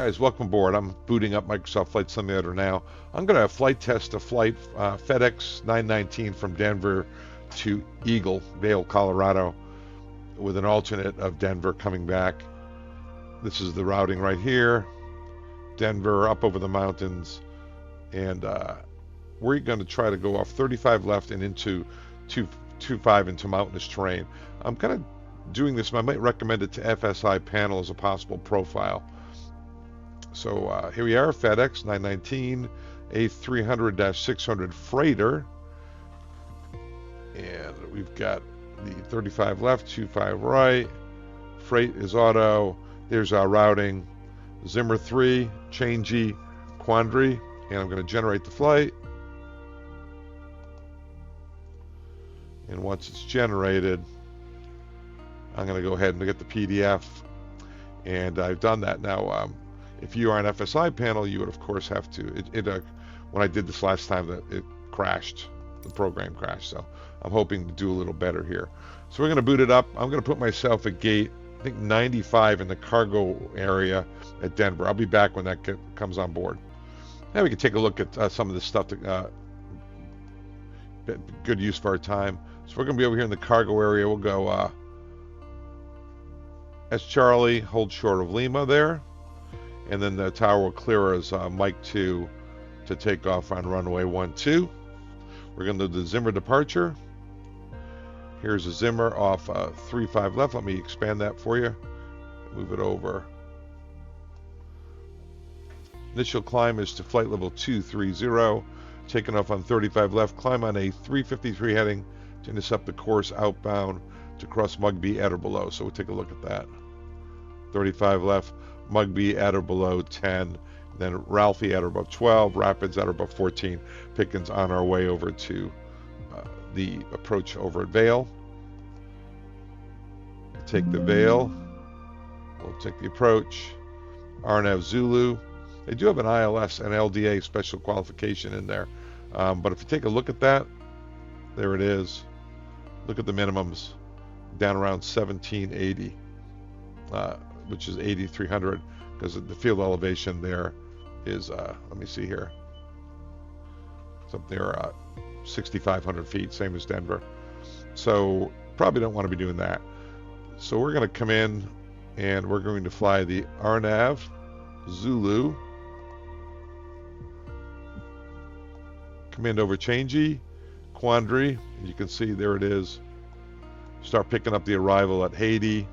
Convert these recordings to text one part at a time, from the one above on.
guys, welcome aboard. I'm booting up Microsoft Flight Simulator now. I'm going to flight test a flight FedEx 919 from Denver to Eagle, Vail, Colorado, with an alternate of Denver coming back. This is the routing right here. Denver up over the mountains, and we're going to try to go off 35 left and into 25 into mountainous terrain. I'm kind of doing this, I might recommend it to FSiPanel as a possible profile. So here we are, FedEx 919, A300-600 freighter, and we've got the 35 left, 25 right, freight is auto, there's our routing, Zimmer 3, changey, quandary, and I'm going to generate the flight. And once it's generated, I'm going to go ahead and get the PDF, and I've done that now. If you are an FSiPanel, you would of course have to. When I did this last time, it crashed. The program crashed. So I'm hoping to do a little better here. So we're going to boot it up. I'm going to put myself at gate, I think 95 in the cargo area at Denver. I'll be back when that comes on board. Now we can take a look at some of this stuff. Good use for our time. So we're going to be over here in the cargo area. We'll go as Charlie, hold short of Lima there, and then the tower will clear as Mike 2 to take off on runway 12. We're going to do the Zimmer departure. Here's a Zimmer off 35 left. Let me expand that for you. Move it over. Initial climb is to flight level 230. Taking off on 35 left. Climb on a 353 heading to intercept the course outbound to cross Mugby at or below. So we'll take a look at that. 35 left, Mugby at or below 10, then Ralphie at or above 12, Rapids at or above 14, Pickens on our way over to the approach over at Vail. Take the Vail, we'll take the approach, RNAV Zulu. They do have an ILS and LDA special qualification in there, but if you take a look at that, there it is. Look at the minimums, down around 1780, which is 8300, because the field elevation there is, let me see here, something near 6,500 feet, same as Denver. So probably don't want to be doing that. So we're going to come in and we're going to fly the RNAV Zulu, command over changey, quandary, you can see there it is. Start picking up the arrival at Haiti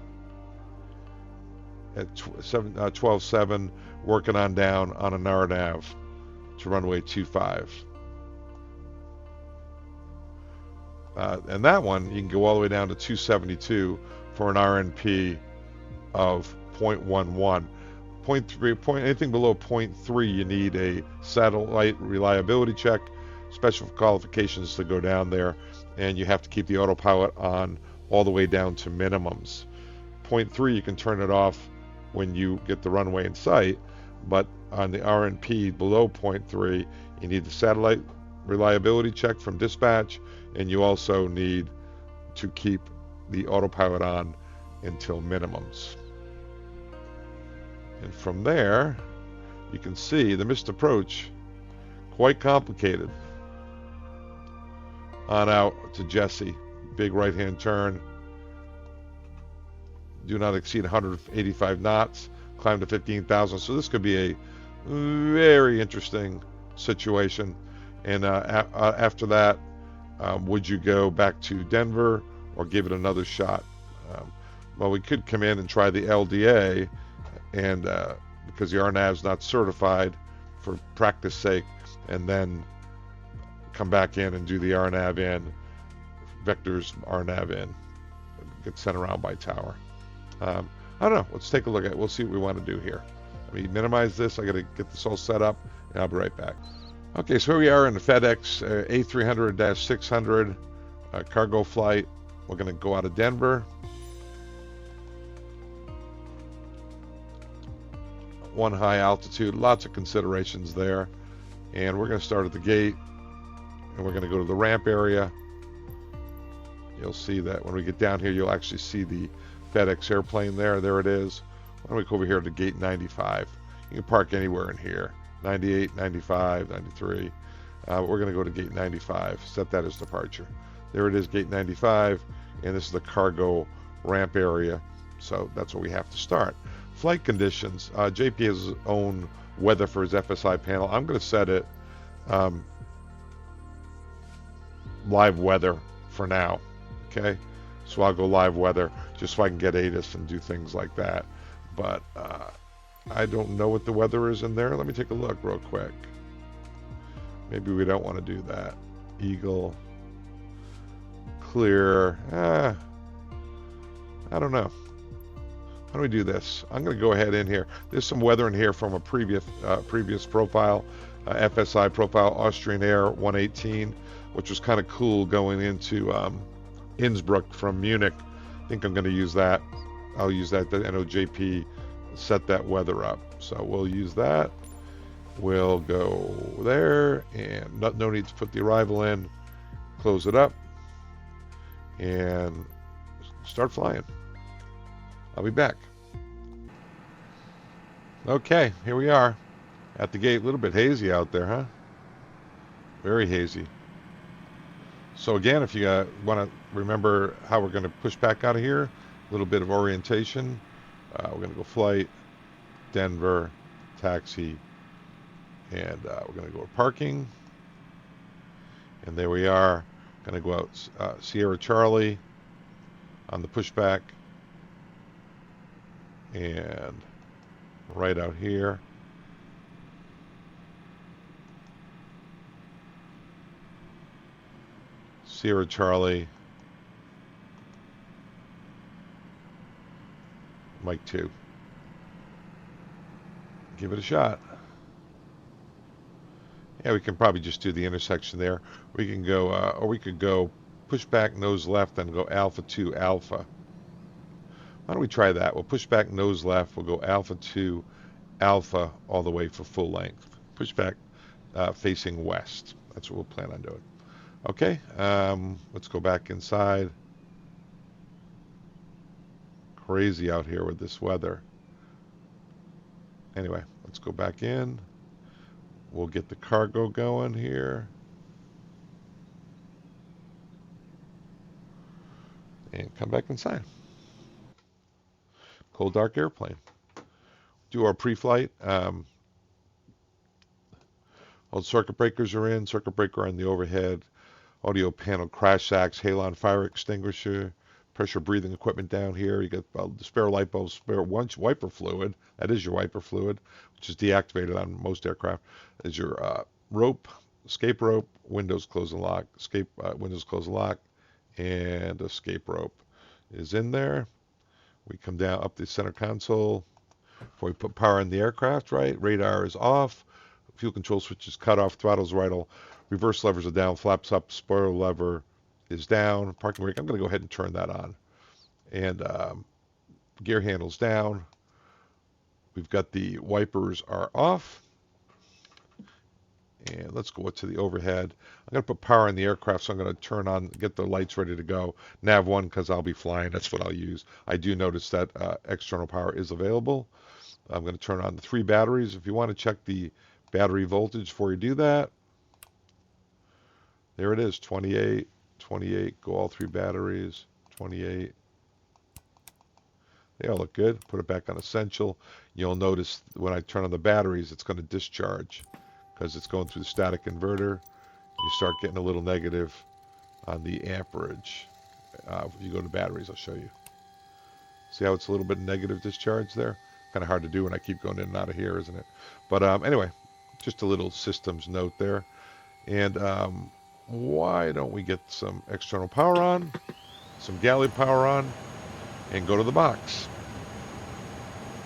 at 12.7, working on down on an RNAV to runway 25. And that one, you can go all the way down to 272 for an RNP of 0.11. 0.3, anything below 0.3, you need a satellite reliability check, special qualifications to go down there, and you have to keep the autopilot on all the way down to minimums. 0.3, you can turn it off when you get the runway in sight, but on the RNP below 0.3, you need the satellite reliability check from dispatch, and you also need to keep the autopilot on until minimums. And from there, you can see the missed approach, quite complicated. On out to Jesse, big right-hand turn. Do not exceed 185 knots. Climb to 15,000. So this could be a very interesting situation. And after that, would you go back to Denver or give it another shot? Well, we could come in and try the LDA, and because the RNAV's not certified, for practice sake, and then come back in and do the RNAV in, vectors RNAV in, get sent around by tower. I don't know. Let's take a look at it. We'll see what we want to do here. Let me minimize this. I got to get this all set up, and I'll be right back. Okay, so here we are in the FedEx A300-600 cargo flight. We're going to go out of Denver. One high altitude, lots of considerations there. And we're going to start at the gate, and we're going to go to the ramp area. You'll see that when we get down here, you'll actually see the FedEx airplane there. There it is. Why don't we go over here to gate 95? You can park anywhere in here. 98, 95, 93. We're going to go to gate 95. Set that as departure. There it is, gate 95, and this is the cargo ramp area. So that's where we have to start. Flight conditions. JP has his own weather for his FSiPanel. I'm going to set it live weather for now. Okay, so I'll go live weather just so I can get ATIS and do things like that. But I don't know what the weather is in there. Let me take a look real quick. Maybe we don't want to do that. Eagle, clear. I don't know. How do we do this? I'm going to go ahead in here. There's some weather in here from a previous profile, FSI profile, Austrian Air 118, which was kind of cool going into Innsbruck from Munich. I think I'm going to use that. I'll use that. The NOJP set that weather up. So we'll use that. We'll go there, and no need to put the arrival in. Close it up and start flying. I'll be back. Okay, here we are at the gate. A little bit hazy out there, huh? Very hazy. So again, if you want to remember how we're going to push back out of here, a little bit of orientation. We're going to go flight, Denver, taxi, and we're going to go to parking. And there we are. Going to go out Sierra Charlie on the pushback. And right out here. Sierra Charlie. Mike 2. Give it a shot. Yeah, we can probably just do the intersection there. We can go, or we could go push back nose left and go Alpha 2 Alpha. Why don't we try that? We'll push back nose left. We'll go Alpha 2 Alpha all the way for full length. Push back facing west. That's what we'll plan on doing. Okay, let's go back inside. Crazy out here with this weather. Anyway, let's go back in. We'll get the cargo going here. And come back inside. Cold dark airplane. Do our pre-flight. All the circuit breakers are in. Circuit breaker on the overhead. Audio panel, crash sacks, halon fire extinguisher, pressure breathing equipment down here. You got the spare light bulbs, spare wiper fluid. That is your wiper fluid, which is deactivated on most aircraft. Is your rope, escape rope, windows close and lock, windows close and lock, and escape rope is in there. We come down up the center console before we put power in the aircraft, right? Radar is off. Fuel control switch is cut off. Throttle's idle. Reverse levers are down. Flaps up. Spoiler lever is down. Parking brake. I'm going to go ahead and turn that on. And gear handles down. We've got the wipers are off. And let's go to the overhead. I'm going to put power in the aircraft, so I'm going to turn on, get the lights ready to go. Nav 1, because I'll be flying. That's what I'll use. I do notice that external power is available. I'm going to turn on the 3 batteries. If you want to check the battery voltage before you do that, there it is, 28, 28. Go all 3 batteries, 28. They all look good. Put it back on essential. You'll notice when I turn on the batteries, it's going to discharge because it's going through the static inverter. You start getting a little negative on the amperage. If you go to batteries, I'll show you. See how it's a little bit negative discharge there? Kind of hard to do when I keep going in and out of here, isn't it? But anyway, just a little systems note there. And why don't we get some external power on, some galley power on, and go to the box.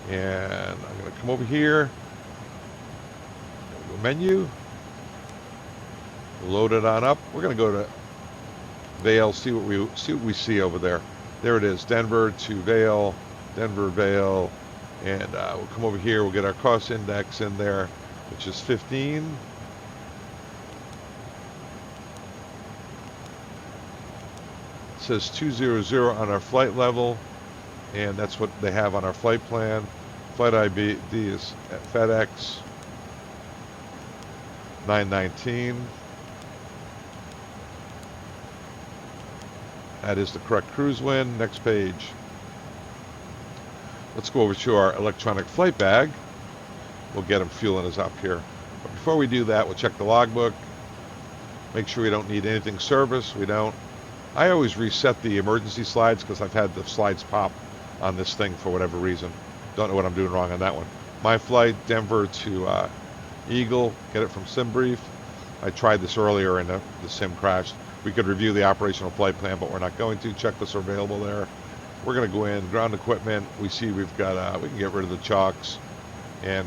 And I'm going to come over here, go menu, load it on up. We're going to go to Vail, see what we see over there. There it is, Denver to Vail, Denver, Vail, and we'll come over here. We'll get our cost index in there, which is 15. It says 200 on our flight level, and that's what they have on our flight plan. Flight ID is FedEx 919. That is the correct cruise wind. Next page. Let's go over to our electronic flight bag. We'll get them fueling us up here. But before we do that, we'll check the logbook. Make sure we don't need anything service. We don't. I always reset the emergency slides because I've had the slides pop on this thing for whatever reason. Don't know what I'm doing wrong on that one. My flight, Denver to Eagle. Get it from SimBrief. I tried this earlier and the sim crashed. We could review the operational flight plan, but we're not going to. Checklists are available there. We're going to go in, ground equipment. We see we've got, we can get rid of the chocks. And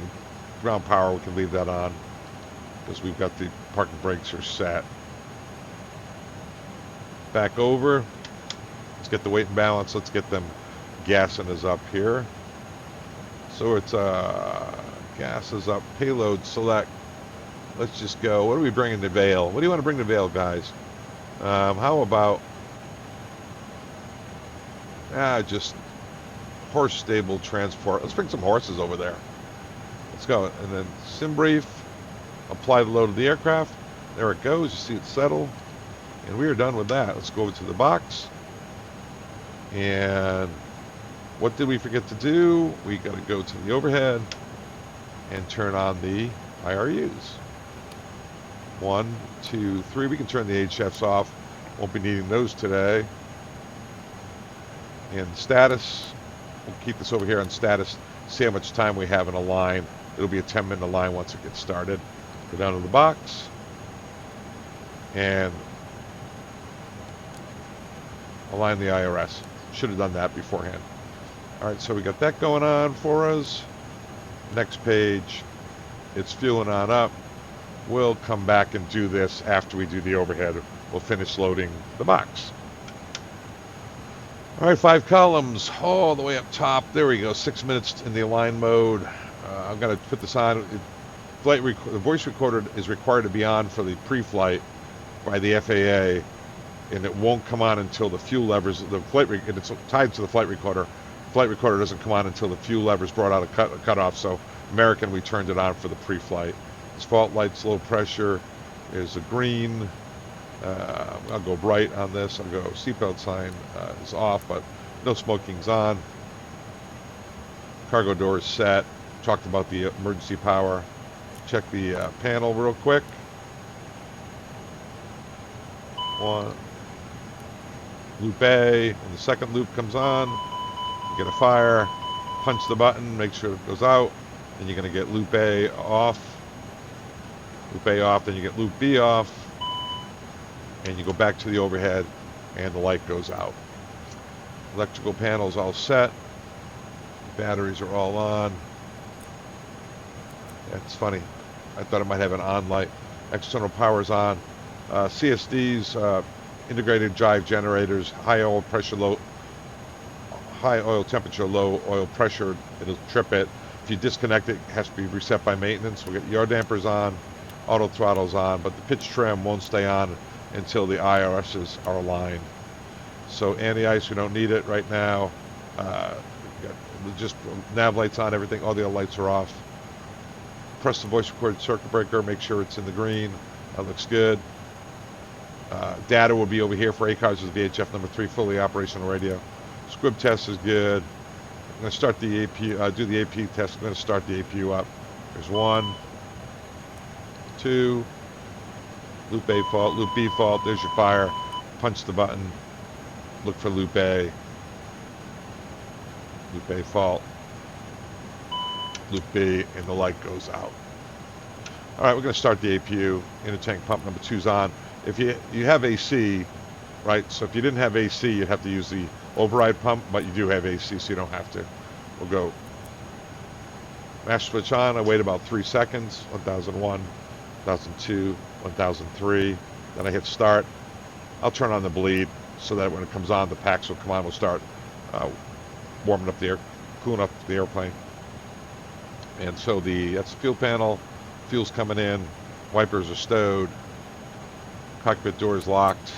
ground power, we can leave that on because we've got the parking brakes are set. Back over. Let's get the weight and balance. Let's get them gassing us up here. So it's gas is up. Payload select. Let's just go. What are we bringing to Vail? What do you want to bring to Vail, guys? How about just horse stable transport? Let's bring some horses over there. Let's go. And then SimBrief. Apply the load of the aircraft. There it goes. You see it settle. And we are done with that. Let's go over to the box. And what did we forget to do? We got to go to the overhead and turn on the IRUs. 1, 2, 3. We can turn the HFs off. Won't be needing those today. And status. We'll keep this over here on status. See how much time we have in a line. It'll be a 10-minute line once it gets started. Go down to the box. And align the IRS. Should have done that beforehand. All right, so we got that going on for us. Next page. It's fueling on up. We'll come back and do this after we do the overhead. We'll finish loading the box. All right, 5 columns all the way up top. There we go. 6 minutes in the align mode. I'm going to put this on. The voice recorder is required to be on for the pre-flight by the FAA, and it won't come on until the fuel levers. And it's tied to the flight recorder. Flight recorder doesn't come on until the fuel levers brought out a cutoff. So American, we turned it on for the pre-flight. Fault lights, low pressure is a green. I'll go bright on this. I'll go seatbelt sign is off, but no smoking's on. Cargo door is set. Talked about the emergency power. Check the panel real quick. 1. Loop A. When the second loop comes on, you get a fire. Punch the button. Make sure it goes out. Then you're going to get loop A off. Loop A off, then you get loop B off, and you go back to the overhead, and the light goes out. Electrical panels all set. Batteries are all on. That's funny. I thought it might have an on light. External power's on. CSDs, integrated drive generators, high oil temperature, low oil pressure. It'll trip it. If you disconnect it, it has to be reset by maintenance. We'll get yaw dampers on. Auto throttle's on, but the pitch trim won't stay on until the IRSs are aligned. So anti-ice, we don't need it right now. Just nav lights on, everything. All the other lights are off. Press the voice record circuit breaker. Make sure it's in the green. That looks good. Data will be over here for ACARS is VHF number 3, fully operational radio. Squib test is good. I'm going to start the APU. Do the APU test. I'm going to start the APU up. There's 1. 2, loop A fault, loop B fault, there's your fire, punch the button, look for loop A fault, loop B, and the light goes out. All right, we're going to start the APU. Inner tank pump number 2's on. If you have AC, right, so if you didn't have AC, you'd have to use the override pump, but you do have AC, so you don't have to. We'll go master switch on. I wait about 3 seconds, 1001. 1002, 1003, then I hit start. I'll turn on the bleed so that when it comes on, the packs will come on. We'll start warming up the air, cooling up the airplane. And so that's the fuel panel. Fuel's coming in. Wipers are stowed. Cockpit door is locked.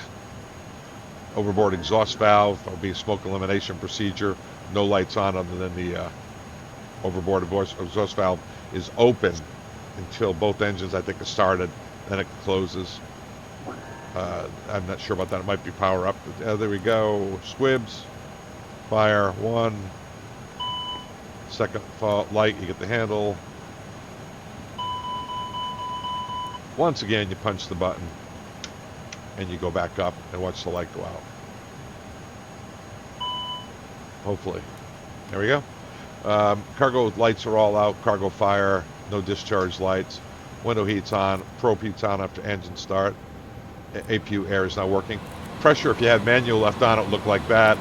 Overboard exhaust valve. There'll be a smoke elimination procedure. No lights on other than the overboard exhaust valve is open until both engines, I think, are started. Then it closes. I'm not sure about that. It might be power up. There we go. Squibs. Fire. 1. Second fault light. You get the handle. Once again, you punch the button. And you go back up and watch the light go out. Hopefully. There we go. Cargo lights are all out. Cargo fire. No discharge lights. Window heat's on. Probe heat's on after engine start. APU air is not working. Pressure, if you had manual left on, it would look like that.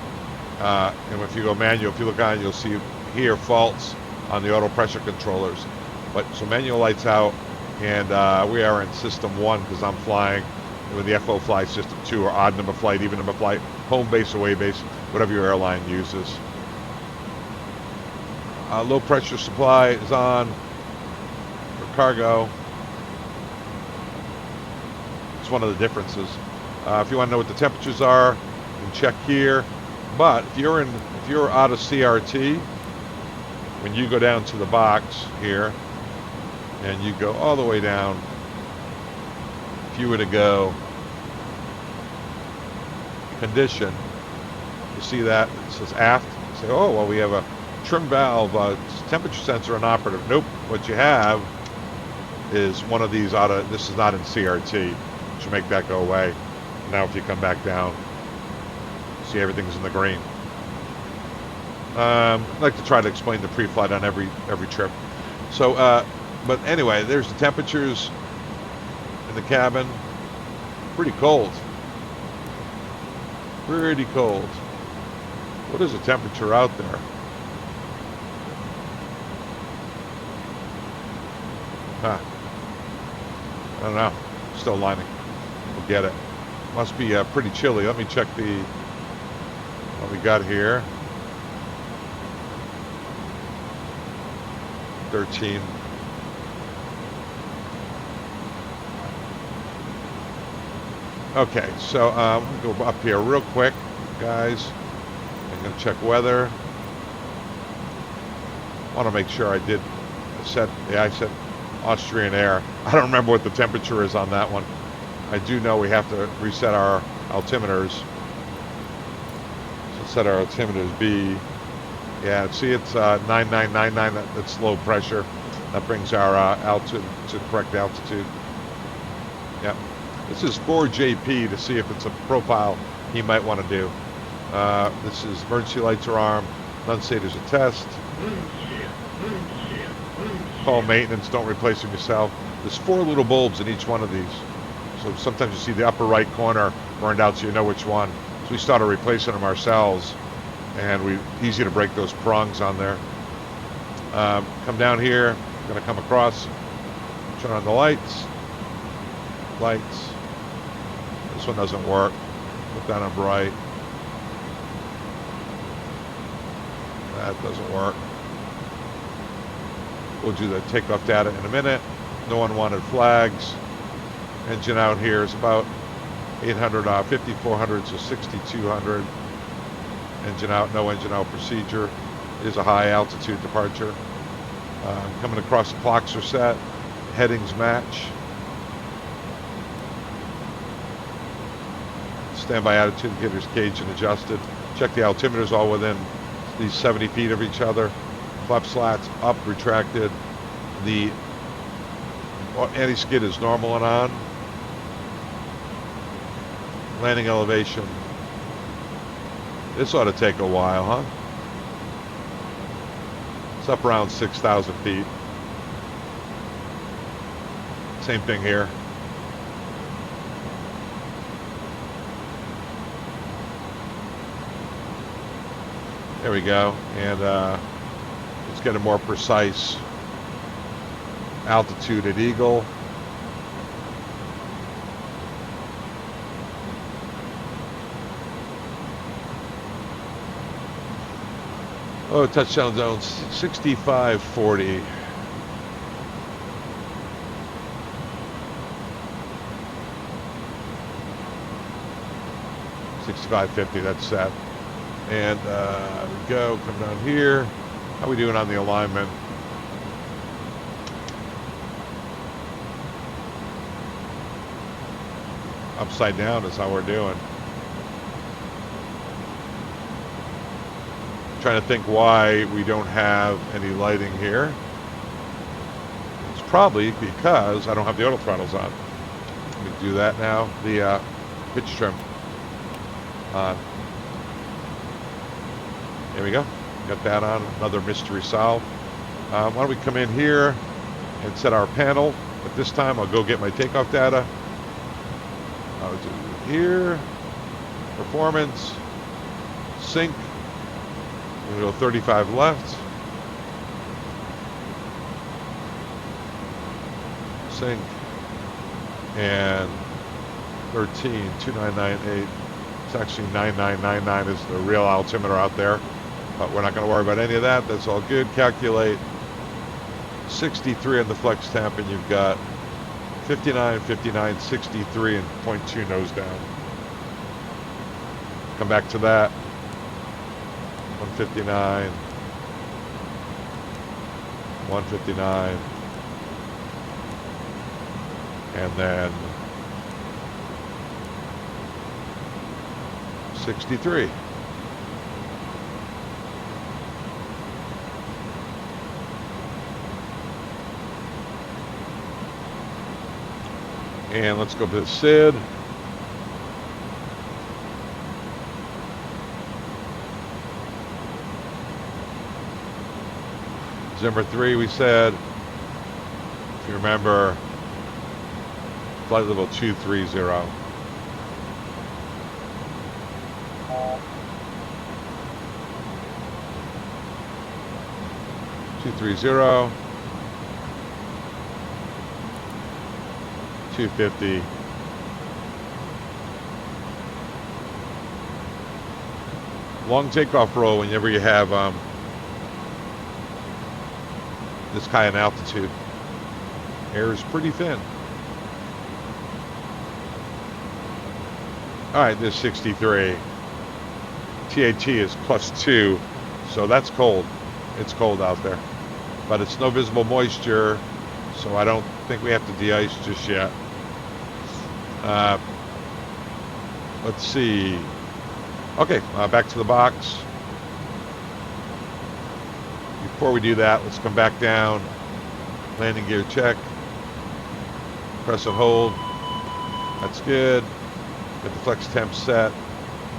And if you go manual, if you look on it, you'll see here faults on the auto pressure controllers. But so manual lights out, and we are in system 1 because I'm flying with the FO fly system 2 or odd number flight, even number flight, home base, away base, whatever your airline uses. Low pressure supply is on for cargo. It's one of the differences. If you want to know what the temperatures are, you can check here. But if you're out of CRT, when you go down to the box here, and you go all the way down, if you were to go condition, you see that it says aft. You say, oh well, we have a trim valve temperature sensor inoperative. Nope. What you have is one of these out of. This is not in CRT. Should make that go away. Now if you come back down, see everything's in the green. I like to try to explain the pre-flight on every trip. So, but anyway, there's the temperatures in the cabin. Pretty cold. Pretty cold. What is the temperature out there? Huh. I don't know. Still lining. We'll get it. Must be pretty chilly. Let me check what we got here. 13. Okay, so we'll go up here real quick, guys. I'm going to check weather. I want to make sure I set Austrian Air. I don't remember what the temperature is on that one. I do know we have to reset our altimeters. So set our altimeters B. Yeah, see it's 9999, that's low pressure. That brings our altitude to the correct altitude. Yep. This is for JP to see if it's a profile he might want to do. This is emergency lights are armed. None say there's a test. Call maintenance, don't replace them yourself. There's 4 little bulbs in each one of these. So sometimes you see the upper right corner burned out so you know which one. So we started replacing them ourselves. And easy to break those prongs on there. Come down here, gonna come across, turn on the lights. Lights. This one doesn't work. Put that on bright. That doesn't work. We'll do the takeoff data in a minute. No unwanted flags. Engine out here is about 800, 5400 to 6200. Engine out, no engine out procedure. It is a high altitude departure. Coming across, the clocks are set. Headings match. Standby attitude indicators caged and adjusted. Check the altimeters all within these 70 feet of each other. Flap slats up, retracted. The anti-skid is normal and on. Landing elevation. This ought to take a while, huh? It's up around 6,000 feet. Same thing here. There we go. And let's get a more precise altitude at Eagle. Oh, touchdown zone 6540. 6550, that's set. And we go, come down here, How we doing on the alignment? Upside down is how we're doing. Trying to think why we don't have any lighting here. It's probably because I don't have the auto throttles on. Let me do that now. The pitch trim on. There we go. Got that on. Another mystery solved. Why don't we come in here and set our panel. At this time, I'll go get my takeoff data. I'll do here. Performance. Sync. I'm going to go 35 left. Sync. And 132998. It's actually 9999 is the real altimeter out there. But we're not going to worry about any of that. That's all good. Calculate 63 on the flex temp, and you've got 59, 59, 63, and 0.2 nose down. Come back to that. 159, 159, and then 63. And let's go to the SID. Zimmer 3, we said, if you remember, flight level 230. 230. 250. Long takeoff roll whenever you have this high in altitude. Air is pretty thin. Alright, this 63. TAT is +2, so that's cold. It's cold out there. But it's no visible moisture, so I don't think we have to de-ice just yet. Let's see. Okay, back to the box. Before we do that, let's come back down. Landing gear check. Press and hold. That's good. Get the flex temp set.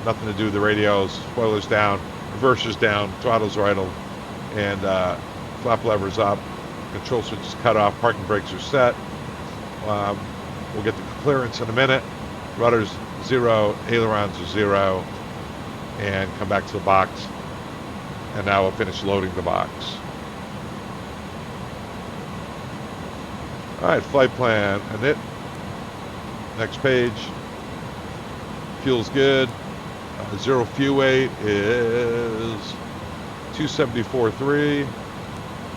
Nothing to do with the radios. Spoilers down. Reversers down. Throttles idle. And flap levers up. Control switch is cut off. Parking brakes are set. We'll get the clearance in a minute. Rudders 0. Ailerons are 0. And come back to the box. And now we'll finish loading the box. Alright, flight plan. And it. Next page. Fuel's good. Zero fuel weight is 274.3.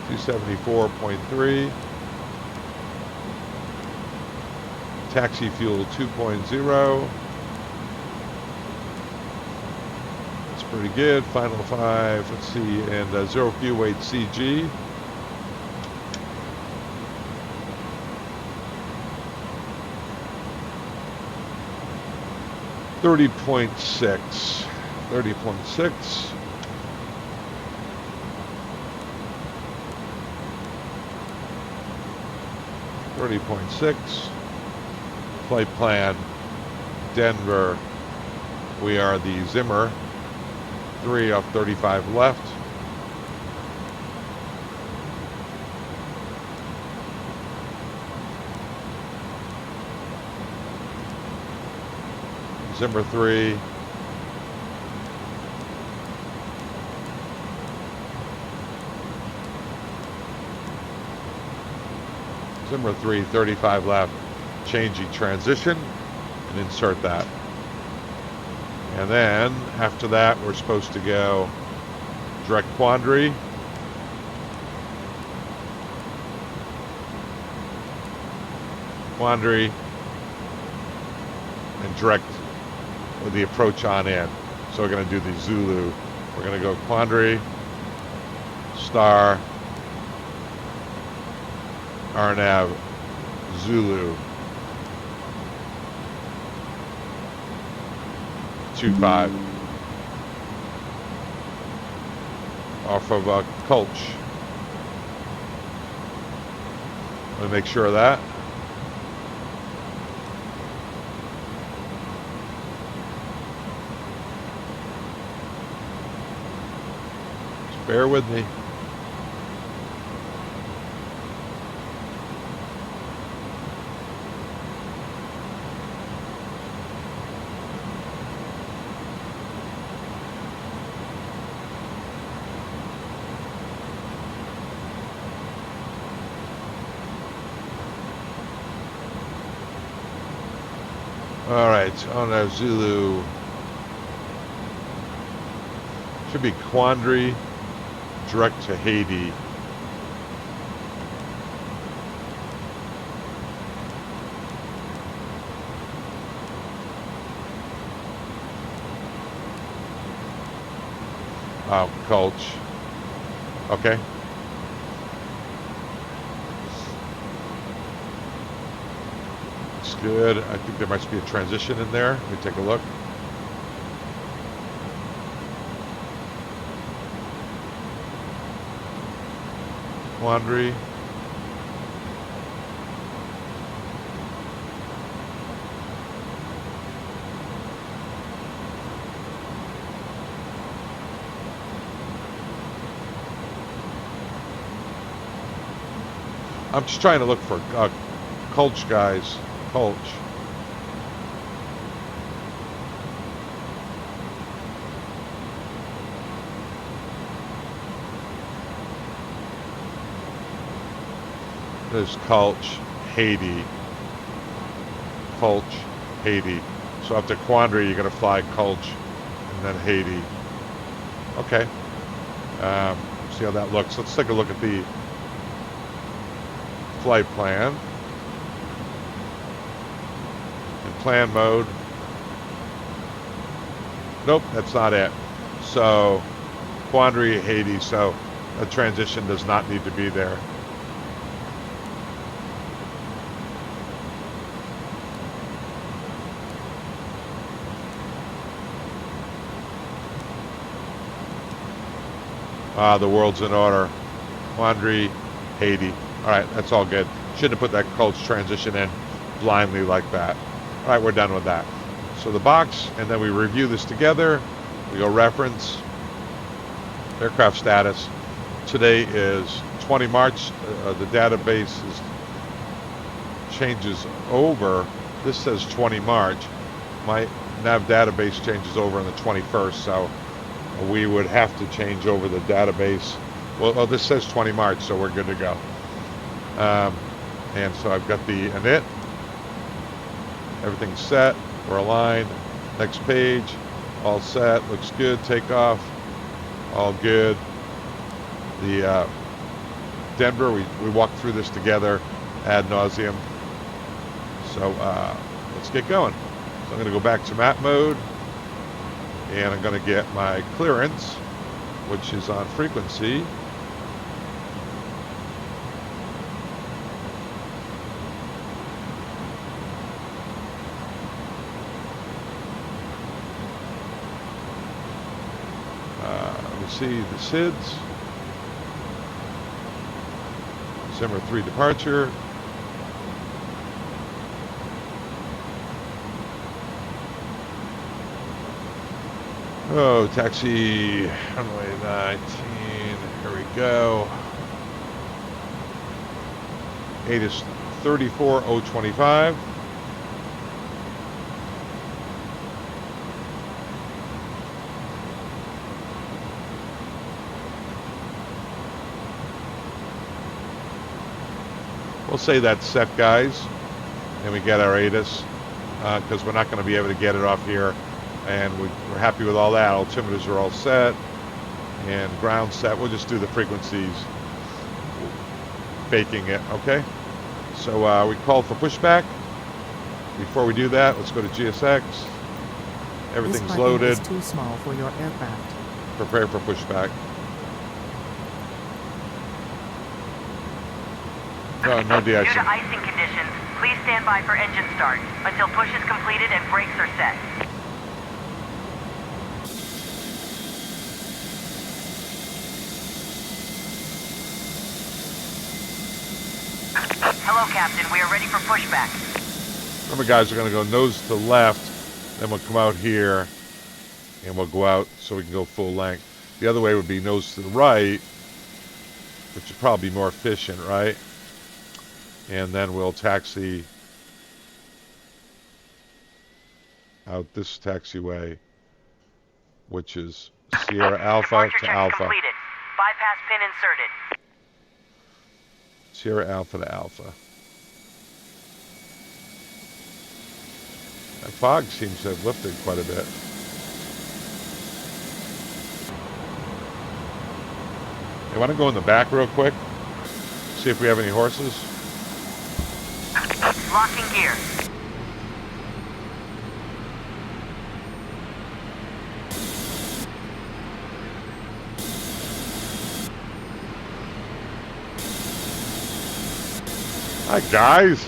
274.3. Taxi fuel 2.0. It's pretty good. Final 5. Let's see. And zero fuel weight CG. $30.6. $30.6. $30.6. Flight plan, Denver. We are the Zimmer. 3 off 35 left. Zimmer 3. Zimmer 3, 35 left. Changing transition and insert that. And then after that, we're supposed to go direct quandary. Quandary and direct with the approach on in. So we're going to do the Zulu. We're going to go quandary, Star, RNAV, Zulu, 25. Off of Culch. Let me make sure of that. Just bear with me. All right, on our Zulu. Should be Quandary, direct to Haiti. Oh, Culch. Okay. Good. I think there must be a transition in there. Let me take a look. Quandary. I'm just trying to look for Culch guys. Culch. There's Culch, Haiti. Culch, Haiti. So up to Quandary, you're going to fly Culch and then Haiti. Okay. See how that looks. Let's take a look at the flight plan. Plan mode. Nope, that's not it. So Quandary, Haiti, so a transition does not need to be there. The world's in order. Quandary, Haiti. All right, that's all good. Shouldn't have put that Culch transition in blindly like that. All right, we're done with that. So the box, and then we review this together. We go reference, aircraft status. Today is 20 March. The database changes over. This says 20 March. My nav database changes over on the 21st, so we would have to change over the database. Well, this says 20 March, so we're good to go. And so I've got the init. Everything's set. We're aligned. Next page. All set. Looks good. Takeoff. All good. The Denver, we walked through this together ad nauseum. So let's get going. So I'm going to go back to map mode. And I'm going to get my clearance, which is on frequency. See the SIDS, December 3 departure, taxi runway 19, here we go, 8 is 34025. We'll say that's set, guys, and we get our ATIS because we're not going to be able to get it off here, and we're happy with all that. Altimeters are all set and ground set. We'll just do the frequencies, baking it, okay? So we called for pushback. Before we do that, let's go to GSX. Everything's loaded. This is too small for your aircraft. Prepare for pushback. No Due to de-icing. icing conditions, please stand by for engine start until push is completed and brakes are set. Hello, Captain. We are ready for pushback. Remember, guys, we're going to go nose to left, then we'll come out here, and we'll go out so we can go full length. The other way would be nose to the right, which would probably be more efficient, right? And then we'll taxi out this taxiway, which is Sierra Alpha Departure to check Alpha. completed. Bypass pin inserted. Sierra Alpha to Alpha. That fog seems to have lifted quite a bit. I want to go in the back real quick, see if we have any horses. Locking gear. Hi, guys.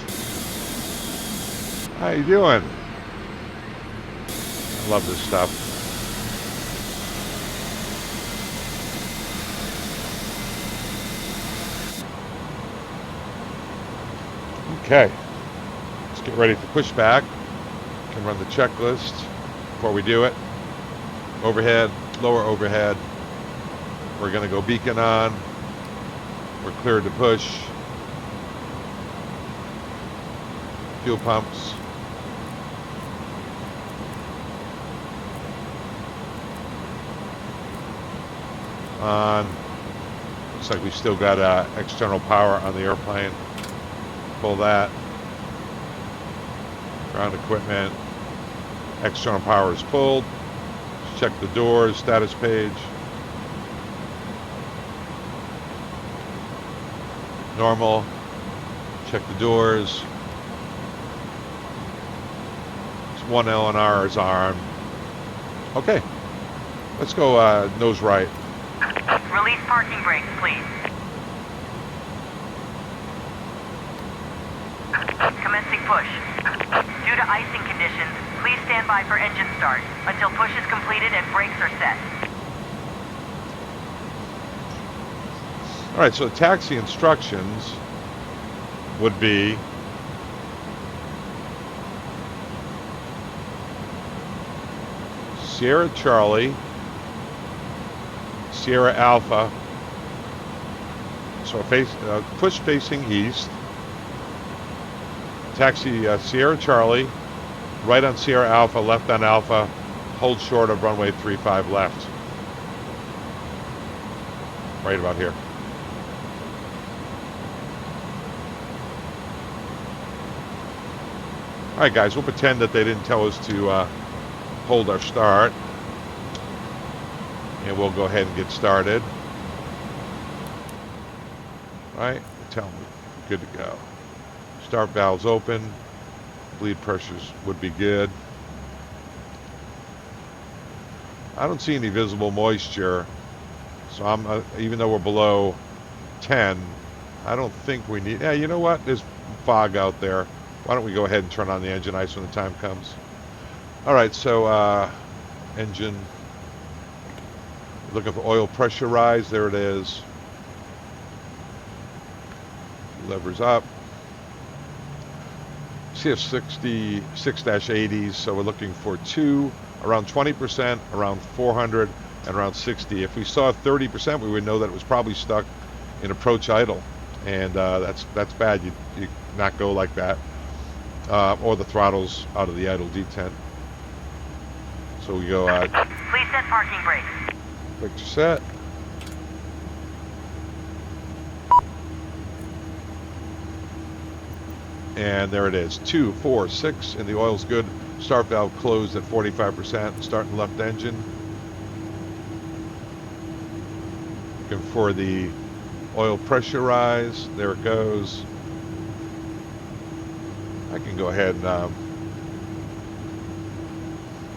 How you doing? I love this stuff. Okay. Let's get ready for pushback. Can run the checklist before we do it. Overhead, lower overhead. We're going to go beacon on. We're cleared to push. Fuel pumps. On. Looks like we still got external power on the airplane. Pull that. Ground equipment. External power is pulled. Check the doors, status page. Normal. Check the doors. One LNR is armed. Okay. Let's go nose right. Release parking brakes, please. Commencing push. Due to icing conditions, please stand by for engine start until push is completed and brakes are set. All right, so the taxi instructions would be Sierra Charlie, Sierra Alpha, so push facing east, taxi Sierra Charlie, right on Sierra Alpha, left on Alpha, hold short of runway 35 left. Right about here. All right, guys, we'll pretend that they didn't tell us to hold our start, and we'll go ahead and get started. All right, tell me, good to go. Start valves open, bleed pressures would be good. I don't see any visible moisture, so I'm even though we're below 10, I don't think we need. Yeah, you know what? There's fog out there. Why don't we go ahead and turn on the engine ice when the time comes? All right, so engine, looking for oil pressure rise. There it is. Levers up. CF60 6-80s, so we're looking for 2, around 20%, around 400, and around 60. If we saw 30%, we would know that it was probably stuck in approach idle, and that's bad. You not go like that, or the throttle's out of the idle detent. So we go. Please set parking brakes. Brakes are set. And there it is, 2, 4, 6, and the oil's good. Start valve closed at 45%. Starting left engine. Looking for the oil pressure rise. There it goes. I can go ahead and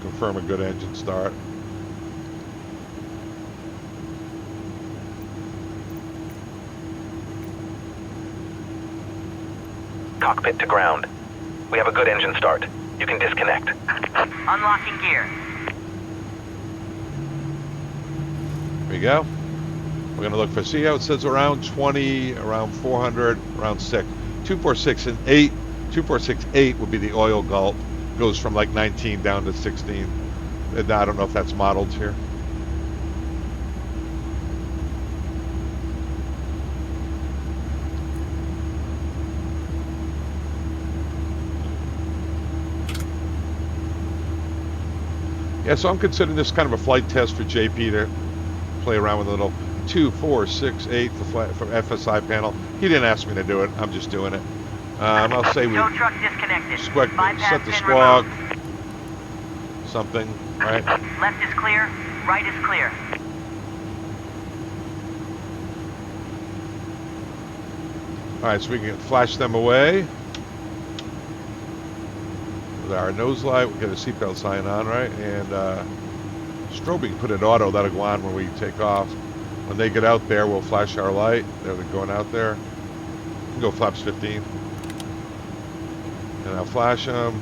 confirm a good engine start. Cockpit to ground. We have a good engine start. You can disconnect. Unlocking gear. Here we go. We're going to look for, see how it says around 20, around 400, around 6. 246 and 8. 2468 would be the oil gulp. Goes from like 19 down to 16. And I don't know if that's modeled here. Yeah, so I'm considering this kind of a flight test for JP to play around with a little 2, 4, 6, 8 for FSiPanel. He didn't ask me to do it. I'm just doing it. I'll say we Tow truck disconnected. set the squawk. Something, right? Left is clear. Right is clear. All right, so we can flash them away. With our nose light, we get a seatbelt sign on, right? And strobing, put it auto. That'll go on when we take off. When they get out there, we'll flash our light. They're going out there. We can go flaps 15. And I'll flash them.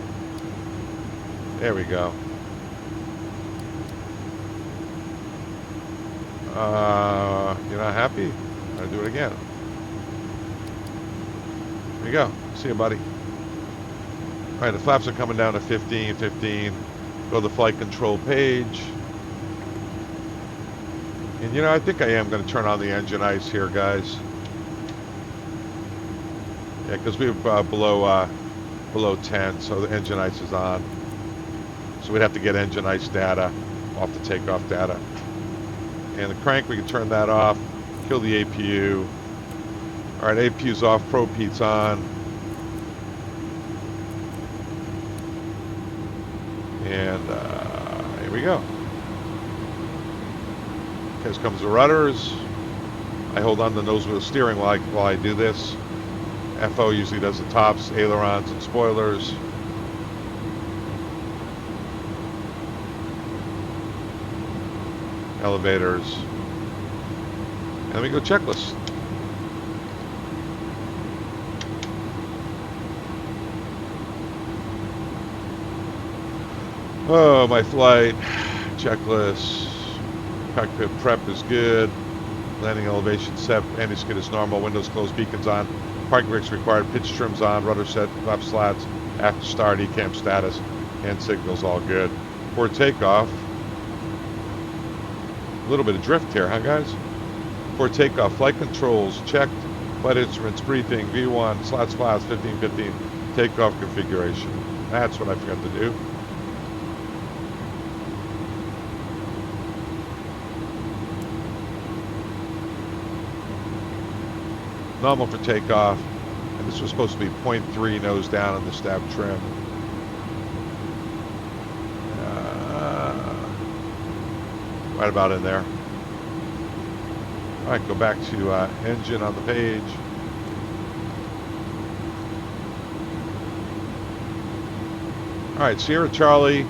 There we go. You're not happy? I'll do it again. There you go. See you, buddy. All right, the flaps are coming down to 15, 15. Go to the flight control page. And you know, I think I am going to turn on the engine ice here, guys. Yeah, because we were below 10, so the engine ice is on. So we'd have to get engine ice data off the takeoff data. And the crank, we can turn that off, kill the APU. All right, APU's off, probe heat's on. And here we go. Here comes the rudders. I hold on the nose wheel steering while I do this. FO usually does the tops, ailerons, and spoilers. Elevators. And then we go checklist. Oh, my flight. Checklist. Cockpit prep is good. Landing elevation set. Anti-skid is normal. Windows closed. Beacons on. Parking brakes required. Pitch trims on. Rudder set. Left slats. After start. ECAM status. Hand signals all good. For takeoff. A little bit of drift here, huh, guys? For takeoff. Flight controls checked. Flight instruments briefing. V1. Slots 1515. Takeoff configuration. That's what I forgot to do. Normal for takeoff, and this was supposed to be 0.3 nose down on the stab trim. Right about in there. All right, go back to engine on the page. All right, Sierra Charlie,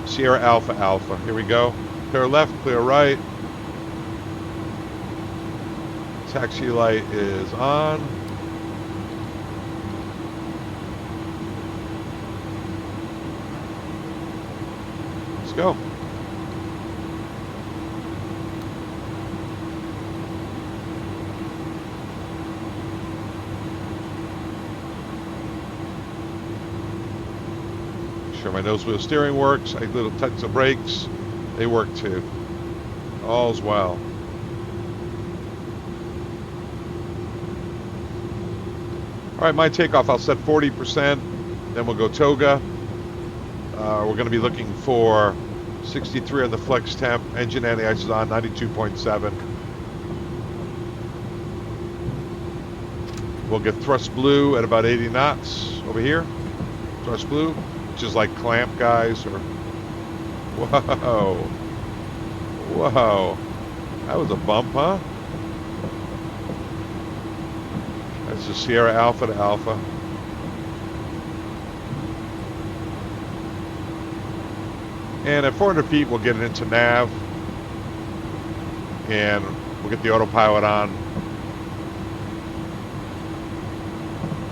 Sierra Alpha Alpha. Here we go. Clear left, clear right. Taxi light is on. Let's go. Make sure my nose wheel steering works. I little touch the brakes. They work too. All's well. All right, my takeoff, I'll set 40%, then we'll go toga. We're going to be looking for 63 on the flex temp, engine anti-ice is on, 92.7. We'll get thrust blue at about 80 knots over here. Thrust blue, which is like clamp, guys, or... Whoa. Whoa. That was a bump, huh? That's the Sierra Alpha to Alpha. And at 400 feet, we'll get it into nav. And we'll get the autopilot on.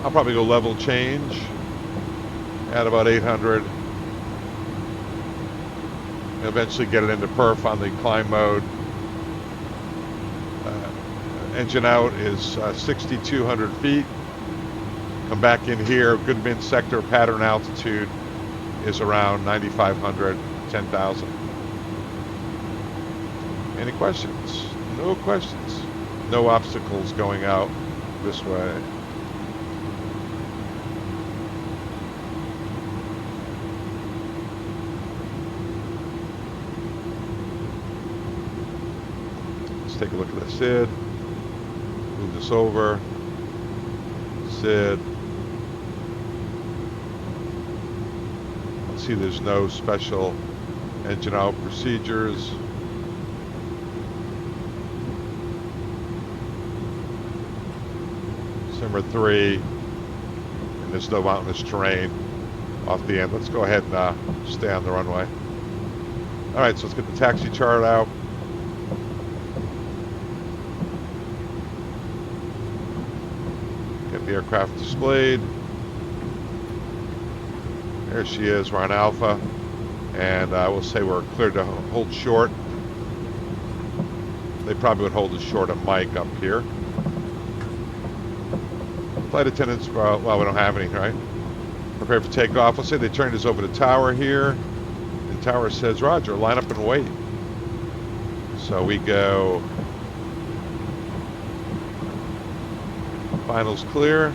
I'll probably go level change at about 800. Eventually get it into perf on the climb mode. Engine out is 6,200 feet. Come back in here. Good wind sector pattern altitude is around 9,500, 10,000. Any questions? No questions. No obstacles going out this way. Let's take a look at the SID. Move this over. SID. Let's see, there's no special engine out procedures. Simmer 3, and there's no mountainous terrain off the end. Let's go ahead and stay on the runway. All right, so let's get the taxi chart out. Get the aircraft displayed. There she is. We're on Alpha, and we'll say we're cleared to hold short. They probably would hold us short at Mike up here. Flight attendants, well, we don't have any, right? Prepare for takeoff. Let's say they turned us over to tower here. And tower says, Roger, line up and wait. So we go, finals clear.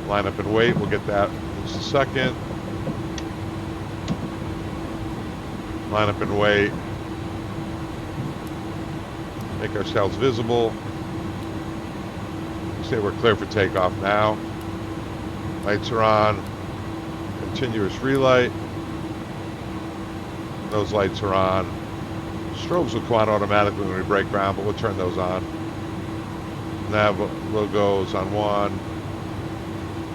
Line up and wait. We'll get that in just a second. Line up and wait. Make ourselves visible. Say we're clear for takeoff now. Lights are on. Continuous relight. Those lights are on. Strobes will come on automatically when we break ground, but we'll turn those on. Nav logos on 1.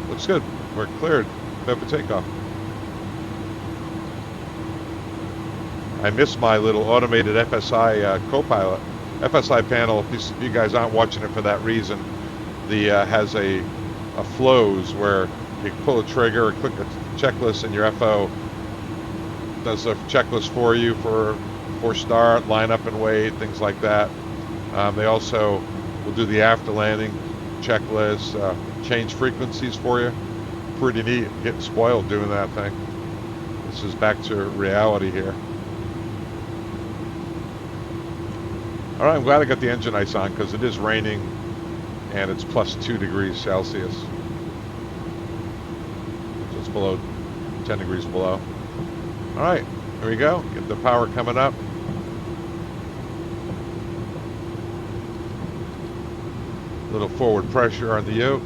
Looks good. We're cleared. Clear for takeoff. I missed my little automated FSI co-pilot. FSiPanel, if you guys aren't watching it for that reason, the has a flows where you pull a trigger, click a checklist, and your FO does a checklist for you for start, line up and wait, things like that. They also will do the after landing checklist, change frequencies for you. Pretty neat. Getting spoiled doing that thing. This is back to reality here. All right, I'm glad I got the engine ice on because it is raining and it's plus 2 degrees Celsius. So it's below 10 degrees below. All right, here we go. Get the power coming up. A little forward pressure on the yoke.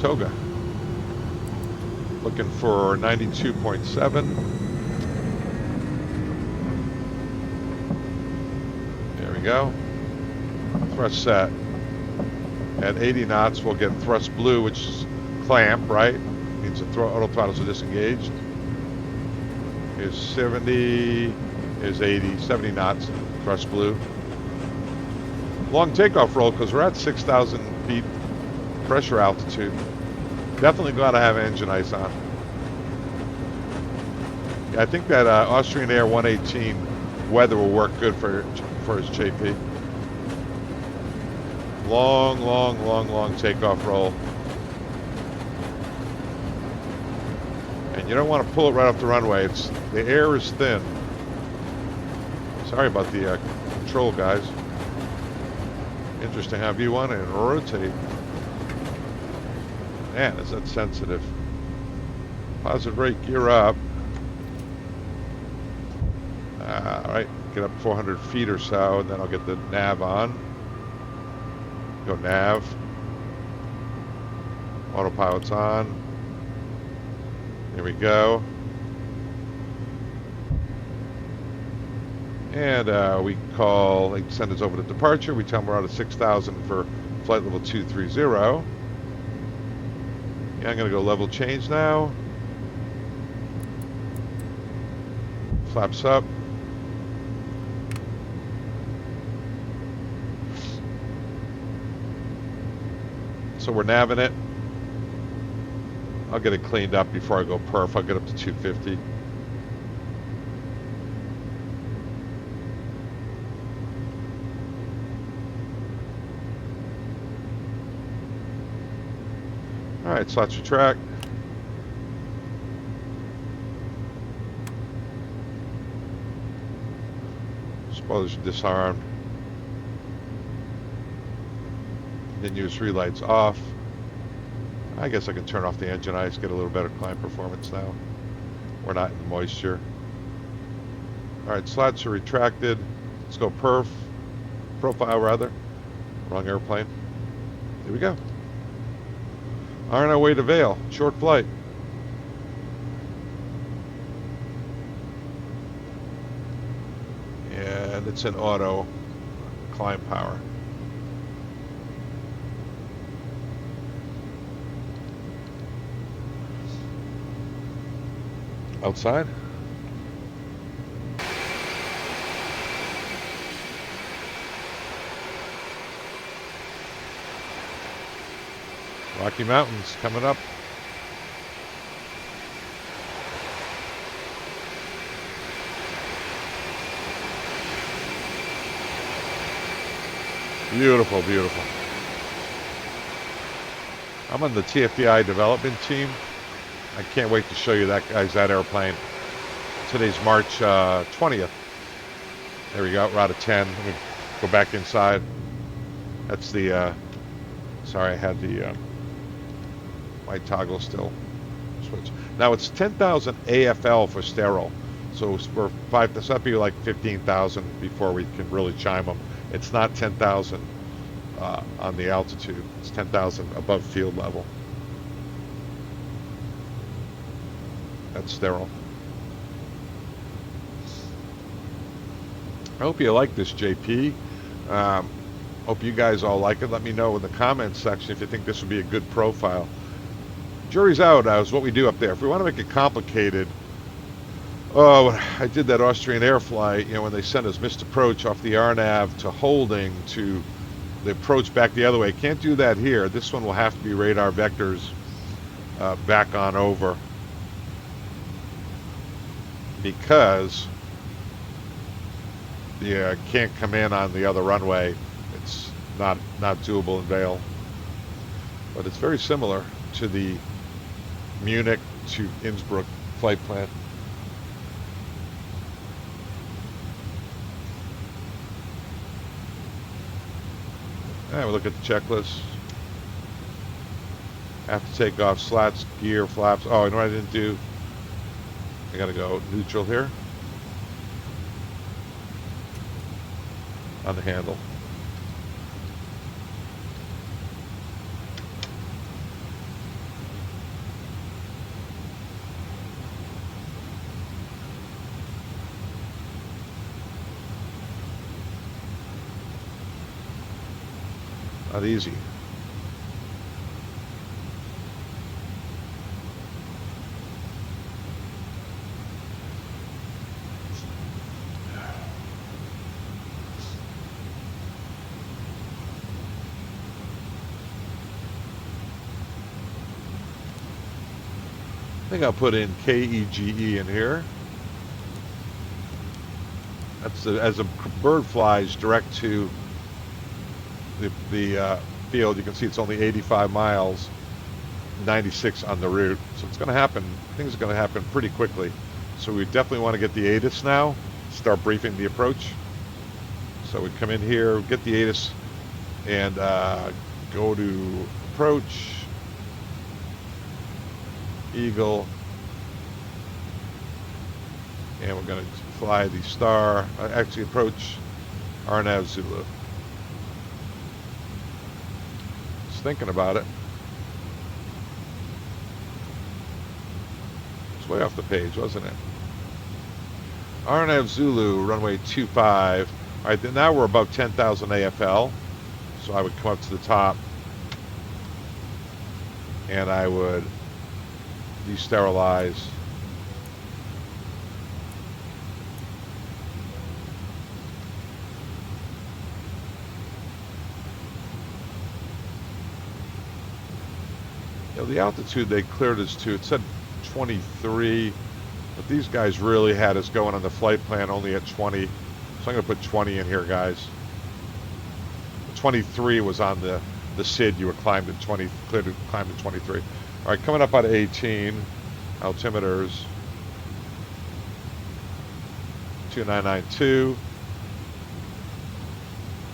Toga. Looking for 92.7. There we go. Thrust set. At 80 knots, we'll get thrust blue, which is clamp, right? Means the auto throttles are disengaged. Is 70, is 80, 70 knots, thrust blue. Long takeoff roll because we're at 6,000 feet pressure altitude. Definitely glad I have engine ice on. Yeah, I think that Austrian Air 118 weather will work good for his JP. Long takeoff roll. And you don't want to pull it right off the runway. The air is thin. Sorry about the control, guys. Interesting how V1 and rotate. Man, is that sensitive. Positive rate, gear up. Alright, get up 400 feet or so, and then I'll get the nav on. Go nav. Autopilot's on. Here we go. And we call, they send us over to departure. We tell them we're out of 6,000 for flight level 230. Yeah, I'm going to go level change now. Flaps up. So we're navving it. I'll get it cleaned up before I go perf. I'll get up to 250. All right, slots your track. Spoilers are disarmed. Continuous relights off. I guess I can turn off the engine ice, get a little better climb performance now. We're not in moisture. All right, slots are retracted. Let's go perf. Profile, rather. Wrong airplane. Here we go. On our way to Vail. Short flight. And it's in auto climb power. Outside. Rocky Mountains coming up. Beautiful, beautiful. I'm on the TFDI development team. I can't wait to show you that airplane. Today's March 20th. There we go, we're out of 10. Let me go back inside. That's the, sorry, I had the white toggle still. Switch. Now it's 10,000 AFL for sterile. So for this might be like 15,000 before we can really chime them. It's not 10,000 on the altitude. It's 10,000 above field level. That's sterile. I hope you like this, JP. Hope you guys all like it. Let me know in the comments section if you think this would be a good profile. Jury's out as what we do up there. If we want to make it complicated, oh, I did that Austrian air flight, you know, when they sent us missed approach off the RNAV to holding to the approach back the other way. Can't do that here. This one will have to be radar vectors back on over, because you can't come in on the other runway. It's not doable in Vail. But it's very similar to the Munich to Innsbruck flight plan. And we look at the checklist. After takeoff, slats, gear, flaps. Oh, you know what I didn't do? I gotta go neutral here on the handle. Not easy. I think I'll put in KEGE in here. That's as a bird flies direct to the field, you can see it's only 85 miles, 96 on the route. So it's going to happen. Things are going to happen pretty quickly. So we definitely want to get the ATIS now, start briefing the approach. So we come in here, get the ATIS, and go to approach, Eagle, and we're going to fly the star, actually approach RNAV Zulu. Just thinking about it. It's way off the page, wasn't it? RNAV Zulu, runway 25. All right, then now we're above 10,000 AFL. So I would come up to the top and I would desterilize. You know, the altitude they cleared us to, it said 23, but these guys really had us going on the flight plan only at 20. So I'm going to put 20 in here, guys. 23 was on the SID. You were climbed at 20, climbed at 23. All right, coming up on 18, altimeters, 2992.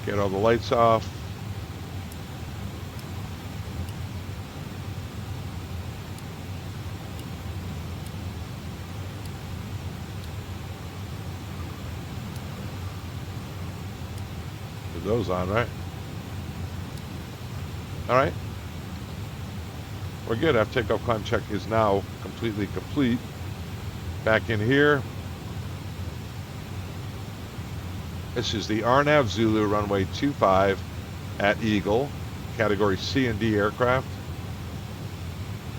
Get all the lights off. Put those on, right? All right. We're good. Our takeoff climb check is now completely complete. Back in here. This is the RNAV Zulu runway 25 at Eagle, category C and D aircraft.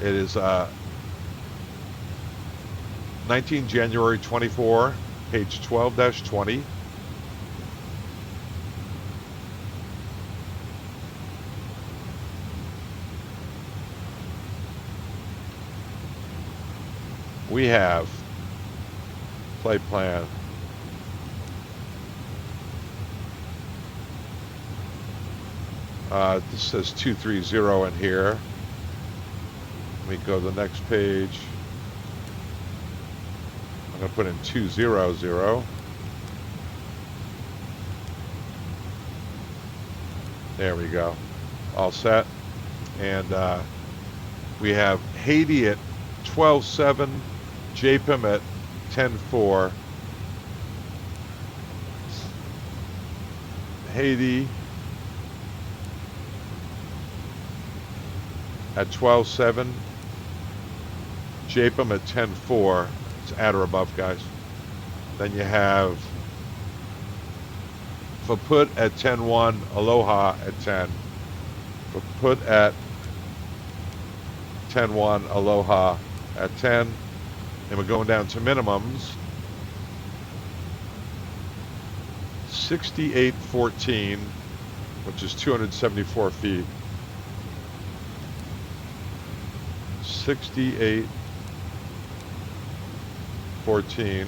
It is 19 January 24, page 12-20. We have flight plan. This says 230 in here. Let me go to the next page. I'm going to put in 200. There we go. All set. And we have Haiti at 12.7, JPM at 10.4. Haiti at 12.7, JPM at 10.4. It's at or above, guys. Then you have Faput at 10.1, Aloha at 10. Faput at 10.1, Aloha at 10. And we're going down to minimums. 68.14, which is 274 feet. 68.14,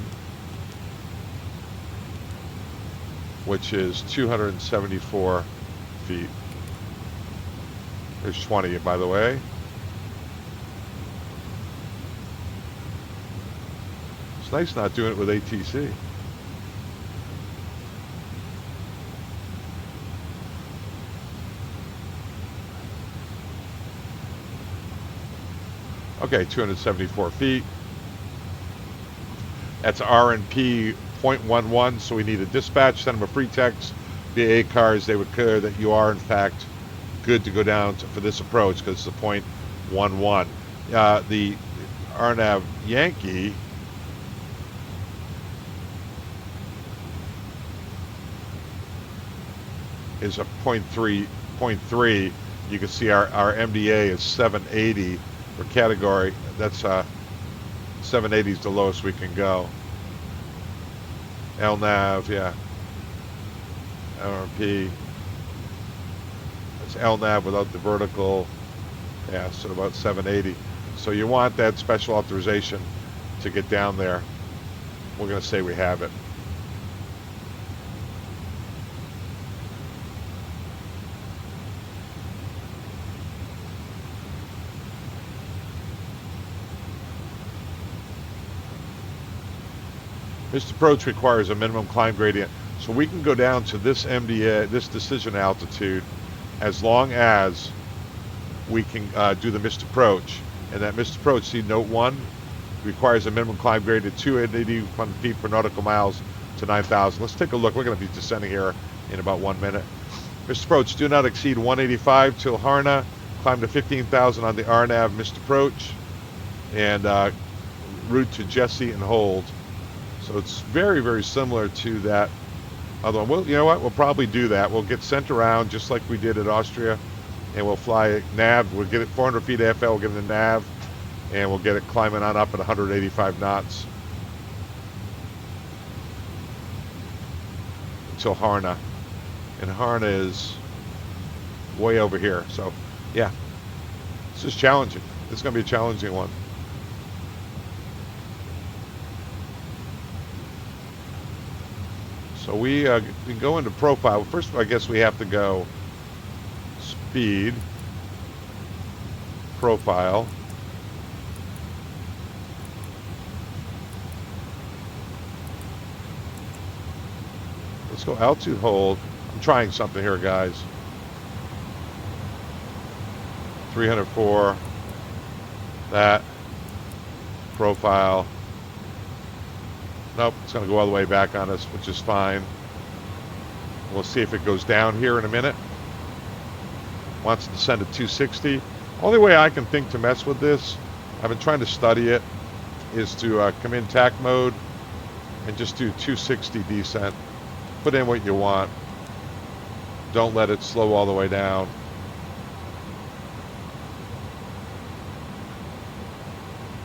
which is 274 feet. There's 20, by the way. It's nice not doing it with ATC. Okay, 274 feet. That's RNP 0.11, so we need a dispatch, send them a free text via ACARS. They would clear that you are, in fact, good to go down for this approach because it's a 0.11. The RNAV Yankee is a 0.3. You can see our MDA is 780 for category. That's 780 is the lowest we can go. LNAV, yeah. LRP. That's LNAV without the vertical. Yeah, so about 780. So you want that special authorization to get down there. We're going to say we have it. This approach requires a minimum climb gradient. So we can go down to this MDA, this decision altitude, as long as we can do the missed approach. And that missed approach, see note 1, requires a minimum climb gradient of 281 feet per nautical miles to 9,000. Let's take a look. We're going to be descending here in about 1 minute. Missed approach, do not exceed 185 till Harna. Climb to 15,000 on the RNAV missed approach. And route to Jesse and hold. So it's very, very similar to that other one. Well, you know what? We'll probably do that. We'll get sent around just like we did at Austria, and we'll fly it nav. We'll get it 400 feet AFL, we'll get it in the nav, and we'll get it climbing on up at 185 knots until Harna. And Harna is way over here. So, yeah. This is challenging. This is going to be a challenging one. So we go into profile. First, I guess we have to go speed, profile. Let's go altitude hold. I'm trying something here, guys. 304. That. Profile. Nope, it's going to go all the way back on us, which is fine. We'll see if it goes down here in a minute. Wants to descend to 260. Only way I can think to mess with this, I've been trying to study it, is to come in TAC mode and just do 260 descent. Put in what you want. Don't let it slow all the way down.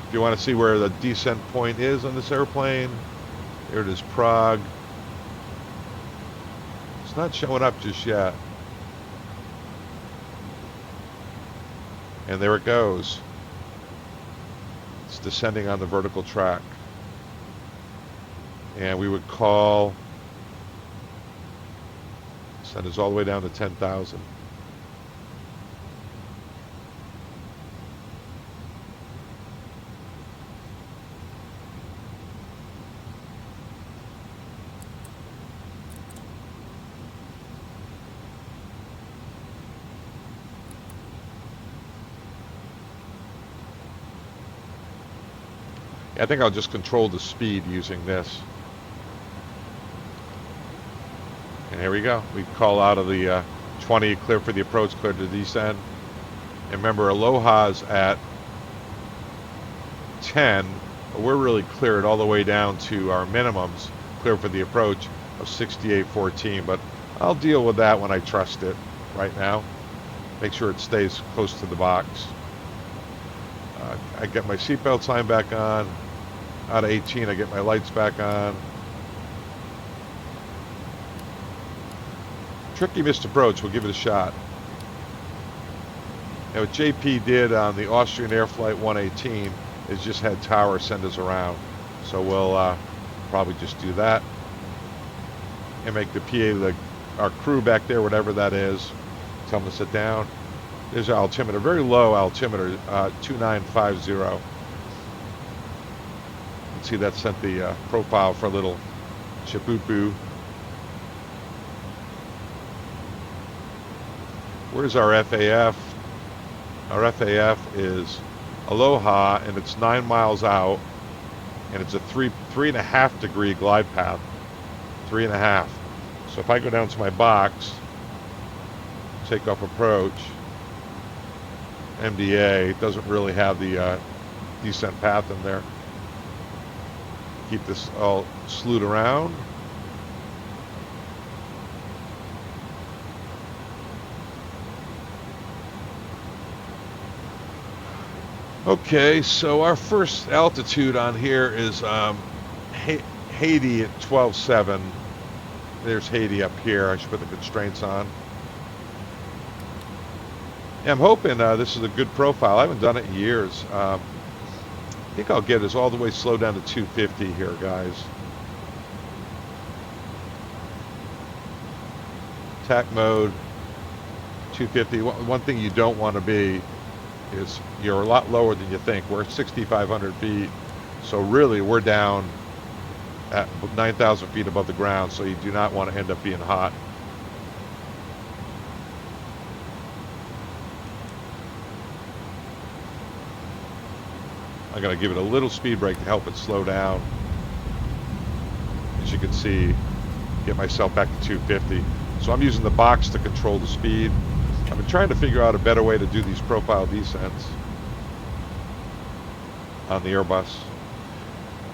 If you want to see where the descent point is on this airplane, here it is, Prague. It's not showing up just yet. And there it goes. It's descending on the vertical track. And we would call, send us all the way down to 10,000. I think I'll just control the speed using this. And here we go. We call out of the 20, clear for the approach, clear to descend. And remember, Aloha's at 10, but we're really cleared all the way down to our minimums, clear for the approach of 68.14. But I'll deal with that when I trust it right now. Make sure it stays close to the box. I get my seatbelt sign back on. Out of 18, I get my lights back on. Tricky missed approach. We'll give it a shot. Now, what JP did on the Austrian Air Flight 118 is just had tower send us around. So we'll probably just do that and make the PA, our crew back there, whatever that is, tell them to sit down. There's our altimeter, very low altimeter, 2950. See, that sent the profile for a little chipoopoo. Where's our FAF? Our FAF is Aloha, and it's 9 miles out, and it's a 3.5 degree glide path. 3.5. So if I go down to my box, takeoff approach, MDA, it doesn't really have the descent path in there. Keep this all slewed around. Okay, so our first altitude on here is Haiti at 12.7. There's Haiti up here. I should put the constraints on. Yeah, I'm hoping this is a good profile. I haven't done it in years. I think I'll get us all the way slowed down to 250 here, guys. TAC mode, 250. One thing you don't want to be is you're a lot lower than you think. We're at 6,500 feet. So really, we're down at 9,000 feet above the ground. So you do not want to end up being hot. I'm going to give it a little speed brake to help it slow down. As you can see, get myself back to 250. So I'm using the box to control the speed. I've been trying to figure out a better way to do these profile descents on the Airbus.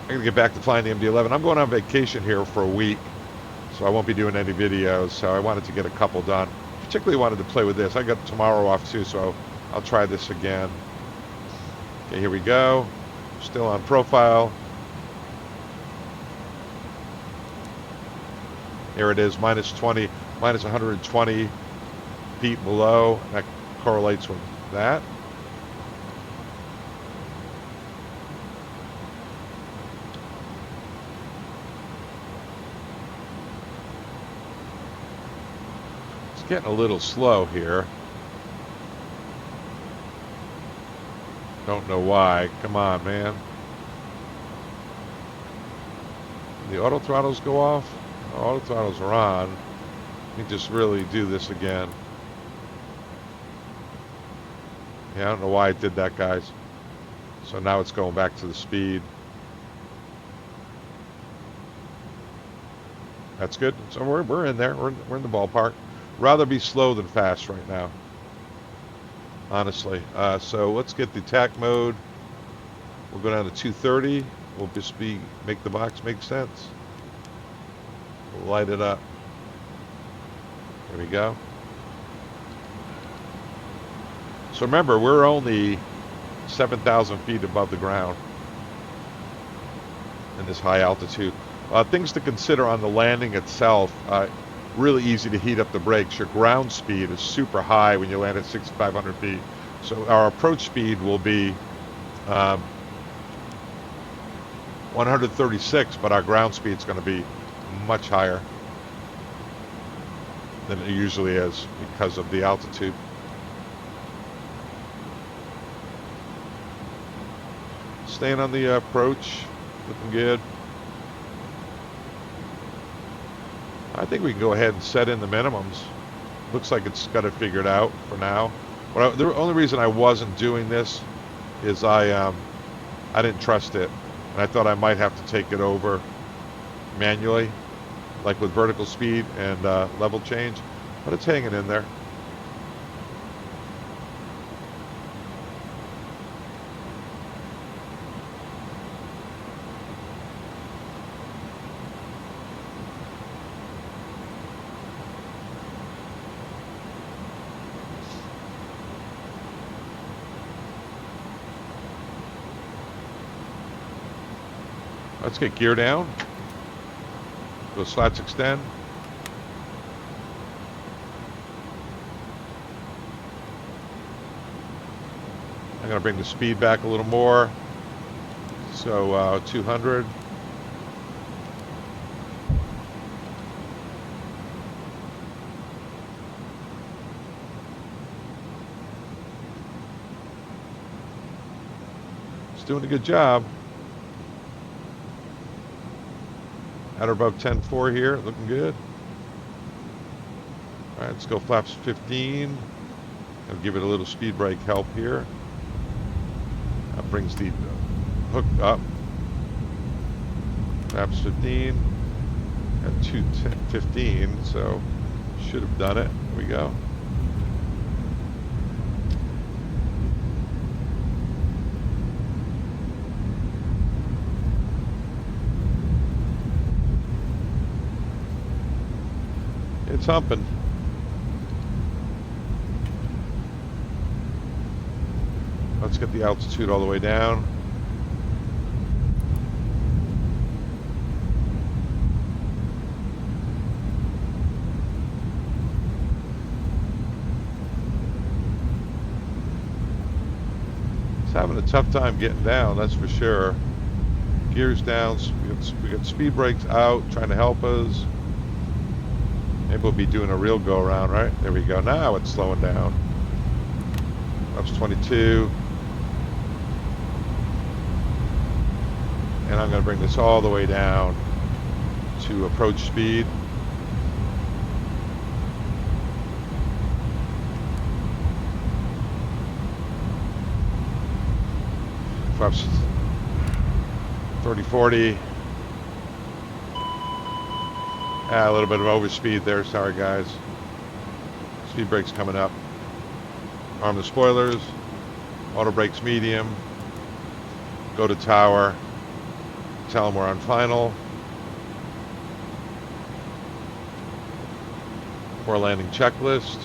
I'm going to get back to flying the MD-11. I'm going on vacation here for a week, so I won't be doing any videos. So I wanted to get a couple done. Particularly wanted to play with this. I got tomorrow off too, so I'll try this again. Okay, here we go. Still on profile. Here it is, minus 120 feet below. That correlates with that. getting a little slow here. Don't know why. Come on, man. The auto throttles go off. Auto throttles are on. Let me just really do this again. Yeah, I don't know why it did that, guys. So now it's going back to the speed. That's good. So we're in there. We're in the ballpark. Rather be slow than fast right now, honestly. So let's get the attack mode. We'll go down to 230. We'll just make the box make sense. We'll light it up. There we go. So remember, we're only 7,000 feet above the ground in this high altitude. Things to consider on the landing itself. Really easy to heat up the brakes. Your ground speed is super high when you land at 6,500 feet. So our approach speed will be 136, but our ground speed is going to be much higher than it usually is because of the altitude. Staying on the approach, looking good. I think we can go ahead and set in the minimums. Looks like it's got it figured out for now. The only reason I wasn't doing this is I didn't trust it, and I thought I might have to take it over manually, like with vertical speed and level change, but it's hanging in there. Let's get gear down. Those slats extend. I'm going to bring the speed back a little more. So 200. It's doing a good job. At or above 10.4 here, looking good. All right, let's go flaps 15. I'll give it a little speed brake help here. That brings the hook up. Flaps 15 at 2:15, so should have done it. Here we go. It's humping. Let's get the altitude all the way down. It's having a tough time getting down, that's for sure. Gears down, we got speed brakes out, trying to help us. Maybe we'll be doing a real go around, right? There we go. Now it's slowing down. Up to 22. And I'm going to bring this all the way down to approach speed. Flaps 30, 40. A little bit of overspeed there. Sorry, guys. Speed brake's coming up. Arm the spoilers. Auto brakes medium. Go to tower. Tell them we're on final. For landing checklist.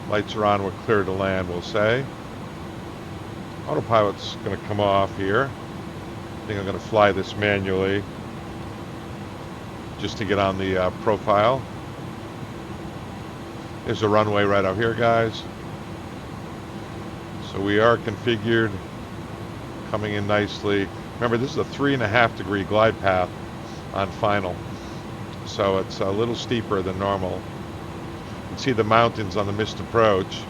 Lights are on. We're clear to land, we'll say. Autopilot's going to come off here. I think I'm going to fly this manually, just to get on the profile. There's a runway right out here, guys. So we are configured, coming in nicely. Remember, this is a 3.5 degree glide path on final, so it's a little steeper than normal. see the mountains on the missed approach.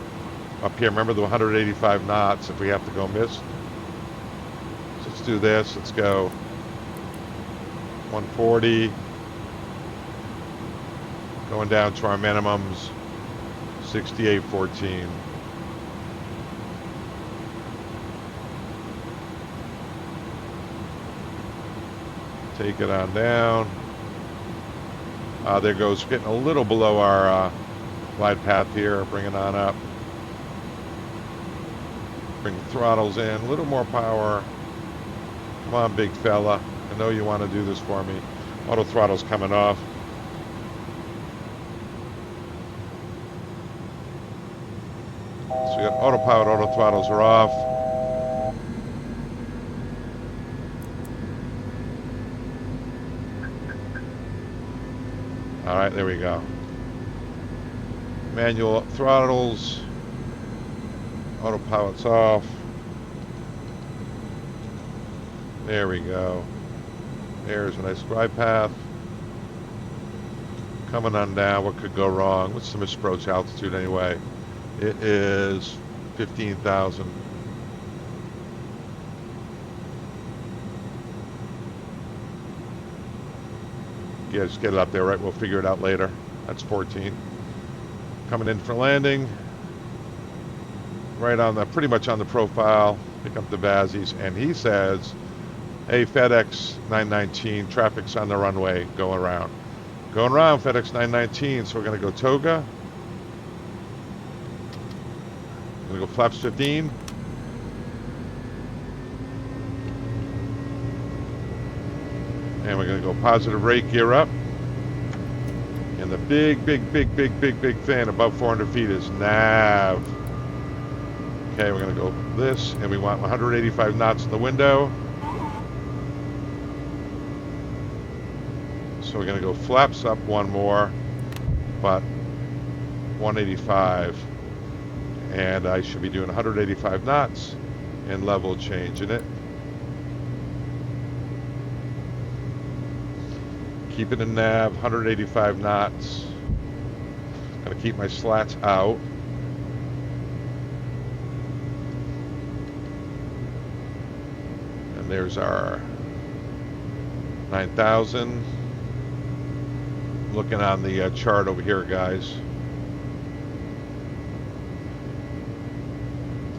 Up here, remember the 185 knots if we have to go missed. So let's do this. Let's go 140. Going down to our minimums, 68.14. Take it on down. There goes, getting a little below our glide path here. Bring it on up. Bring the throttles in, a little more power. Come on, big fella. I know you want to do this for me. Auto throttle's coming off. So we got autopilot, auto throttles are off. All right, there we go. Manual throttles. Autopilot's off. There we go. There's a nice glide path. Coming on down. What could go wrong? What's the misapproach altitude anyway? It is 15,000. Yeah, just get it up there, right? We'll figure it out later. That's 14. Coming in for landing. Right on the, pretty much on the profile. Pick up the VATSIM, and he says, hey, FedEx 919, traffic's on the runway, going around. Going around, FedEx 919, so we're going to go toga. We're going to go flaps 15. And we're going to go positive rate, gear up. And the big fan above 400 feet is nav. Okay, we're going to go this, and we want 185 knots in the window. So we're going to go flaps up one more, but 185. And I should be doing 185 knots and level changing it. Keep it in nav, 185 knots. Going to keep my slats out. And there's our 9,000. Looking on the chart over here, guys.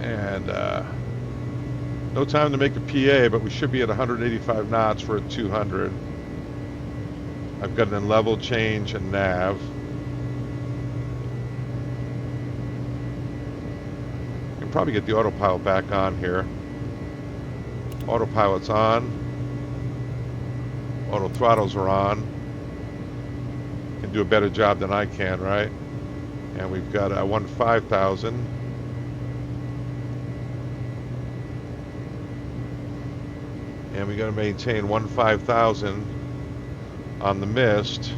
And no time to make a PA, but we should be at 185 knots for a 200. I've got an level change and nav. You can probably get the autopilot back on here. Autopilot's on. Auto throttles are on. Can do a better job than I can, right? And we've got a 15,000. And we got to maintain 15,000 on the mist.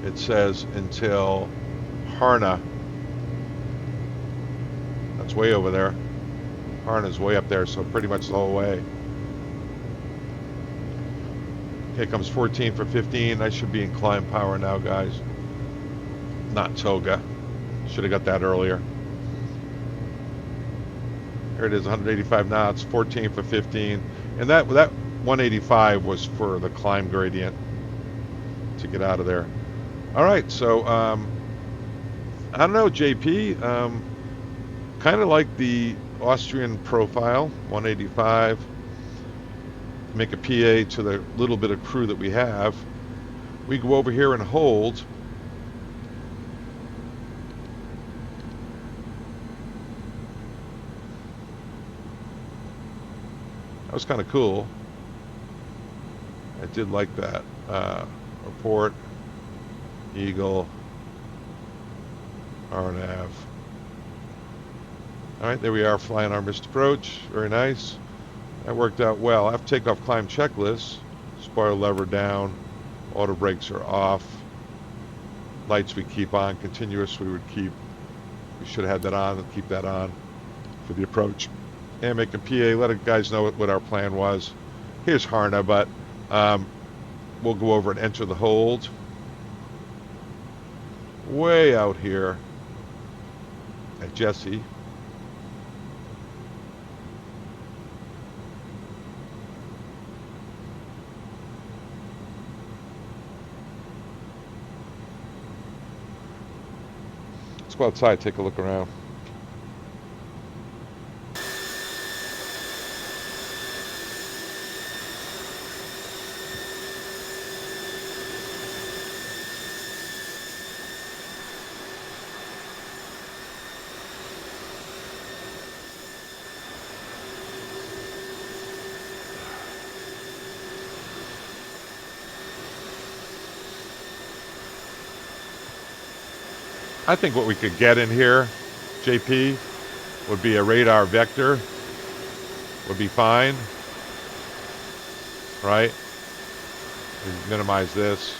It says until Harna. That's way over there. Harna's way up there, so pretty much the whole way. Okay, comes 14 for 15. I should be in climb power now, guys. Not toga. Should have got that earlier. Here it is, 185 knots, 14 for 15. And that 185 was for the climb gradient to get out of there. All right, so I don't know, JP. Kind of like the Austrian profile, 185. Make a PA to the little bit of crew that we have. We go over here and hold. That was kind of cool. I did like that. Report, Eagle, RNAV. All right, there we are, flying our missed approach. Very nice. That worked out well. After takeoff climb checklist, spoiler lever down, auto brakes are off. Lights we keep on, continuous we should have had that on, keep that on for the approach. And make a PA, let the guys know what our plan was. Here's Harna, but we'll go over and enter the hold. Way out here at Jesse. Let's go outside, take a look around. I think what we could get in here, JP, would be a radar vector. Would be fine. Right? We minimize this.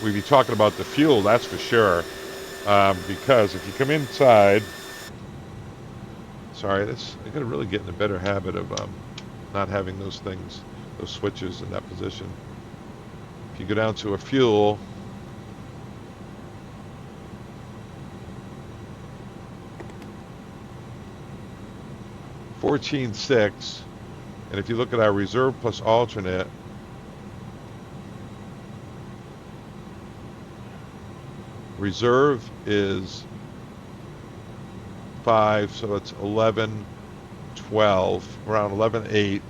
We'd be talking about the fuel, that's for sure. Because if you come inside... Sorry, I gotta really get in a better habit of not having those things, those switches in that position. If you go down to a fuel... 14.6, and if you look at our reserve plus alternate, reserve is 5, so it's 11.12, around 11.8.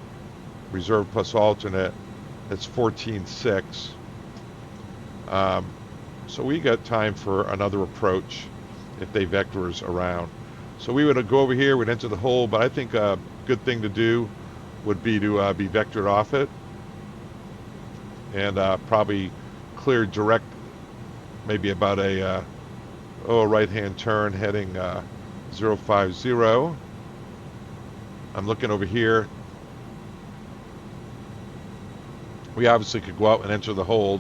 Reserve plus alternate, it's 14.6. So we got time for another approach if they vector us around. So we would go over here, we'd enter the hole, but I think a good thing to do would be to be vectored off it and probably clear direct, maybe about a right-hand turn heading 050. I'm looking over here. We obviously could go out and enter the hold,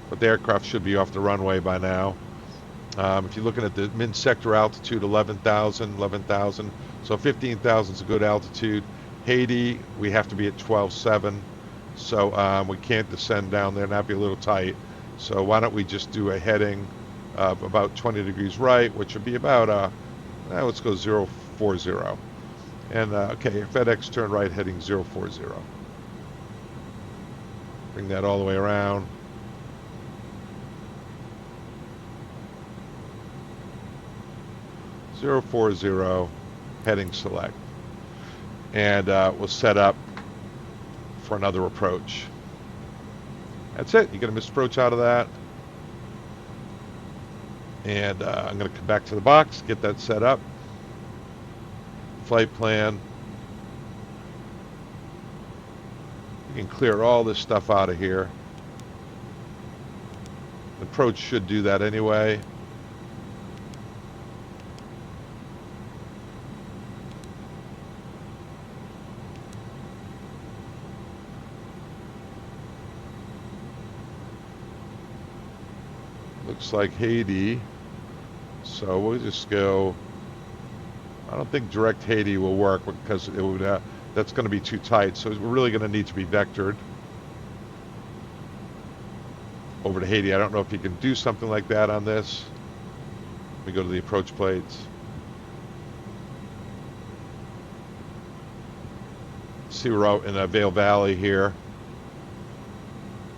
but the aircraft should be off the runway by now. If you're looking at the min sector altitude, 11,000, so 15,000 is a good altitude. Haiti, we have to be at 12.7, so we can't descend down there, and that'd be a little tight. So why don't we just do a heading of about 20 degrees right, which would be about, let's go 040. And okay, FedEx turn right heading 040. Bring that all the way around. 040, heading select. And we'll set up for another approach. That's it. You get a missed approach out of that. And I'm going to come back to the box, get that set up. Flight plan. You can clear all this stuff out of here. The approach should do that anyway. Looks like Haiti, so we'll just go. I don't think direct Haiti will work because it would that's going to be too tight, so we're really going to need to be vectored over to Haiti. I don't know if you can do something like that on this. We go to the approach plates. See, we're out in Vail Valley here,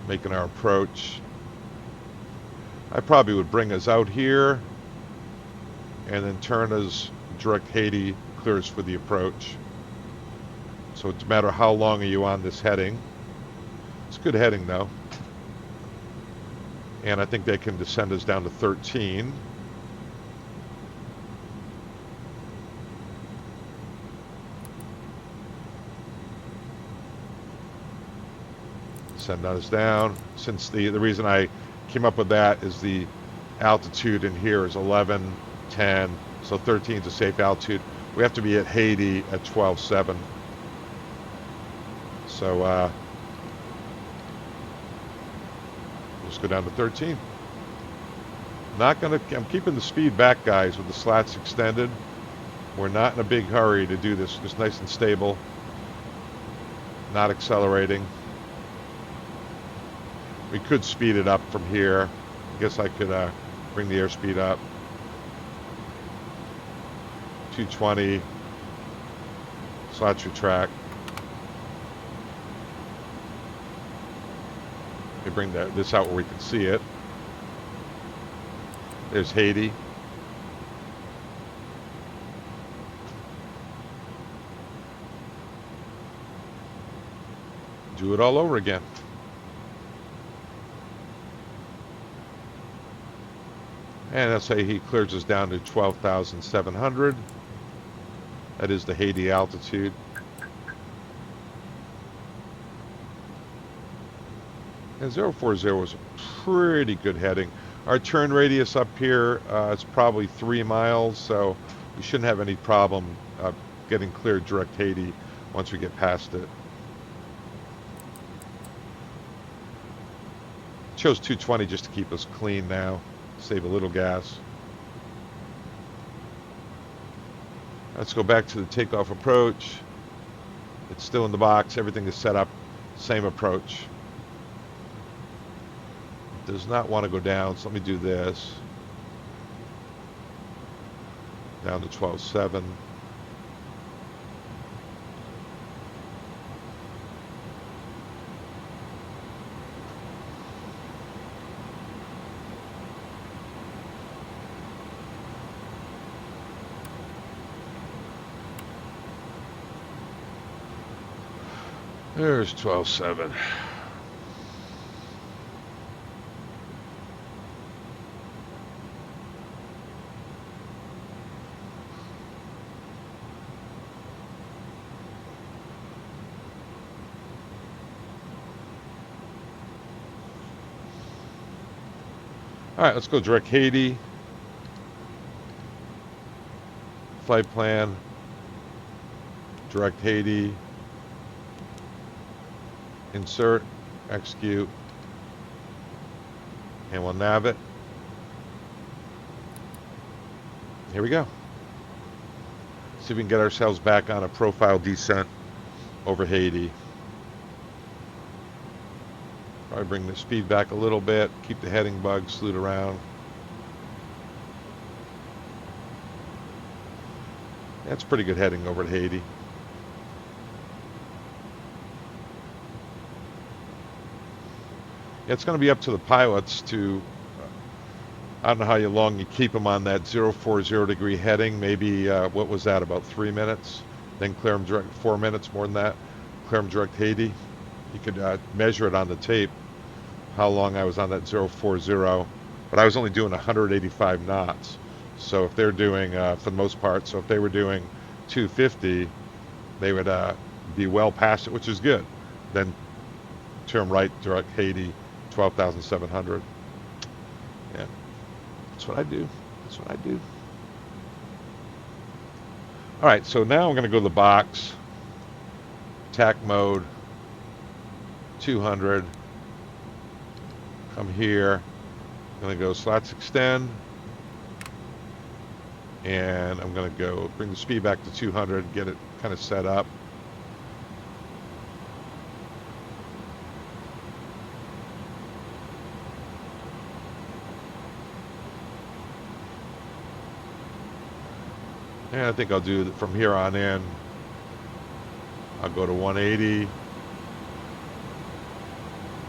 making our approach. I probably would bring us out here and then turn us direct Haiti, clears for the approach. So it's a matter of how long are you on this heading. It's a good heading though. And I think they can descend us down to 13. Send us down. Since the reason I came up with that is the altitude in here is 11, 10, so 13 is a safe altitude. We have to be at Haiti at 12.7. So let's go down to 13. I'm keeping the speed back, guys, with the slats extended. We're not in a big hurry to do this. Just nice and stable. Not accelerating. We could speed it up from here. I guess I could bring the airspeed up. 220. Slots your track. Let me bring this out where we can see it. There's Haiti. Do it all over again. And let's say he clears us down to 12,700. That is the Haiti altitude. And 040 was a pretty good heading. Our turn radius up here is probably 3 miles, so we shouldn't have any problem getting cleared direct Haiti once we get past it. Chose 220 just to keep us clean now, save a little gas. Let's go back to the takeoff approach. It's still in the box. Everything is set up. Same approach. It does not want to go down, so let me do this. Down to 12.7. There's 12.7. All right, let's go direct Haiti. Flight plan. Direct Haiti. Insert, execute, and we'll nav it. Here we go. See if we can get ourselves back on a profile descent over Haiti. Probably bring the speed back a little bit, keep the heading bug slewed around. That's pretty good heading over to Haiti. It's going to be up to the pilots to, I don't know how long you keep them on that 040 degree heading. Maybe, what was that, about 3 minutes? Then clear them direct, 4 minutes, more than that. Clear them direct Haiti. You could measure it on the tape, how long I was on that 040. But I was only doing 185 knots. So if they're doing, for the most part, so if they were doing 250, they would be well past it, which is good. Then turn right direct Haiti. 12,700. Yeah, that's what I do. That's what I do. All right, so now I'm going to go to the box. TAC mode. 200. Come here. I'm going to go slots extend. And I'm going to go bring the speed back to 200, get it kind of set up. And I think I'll do from here on in. I'll go to 180.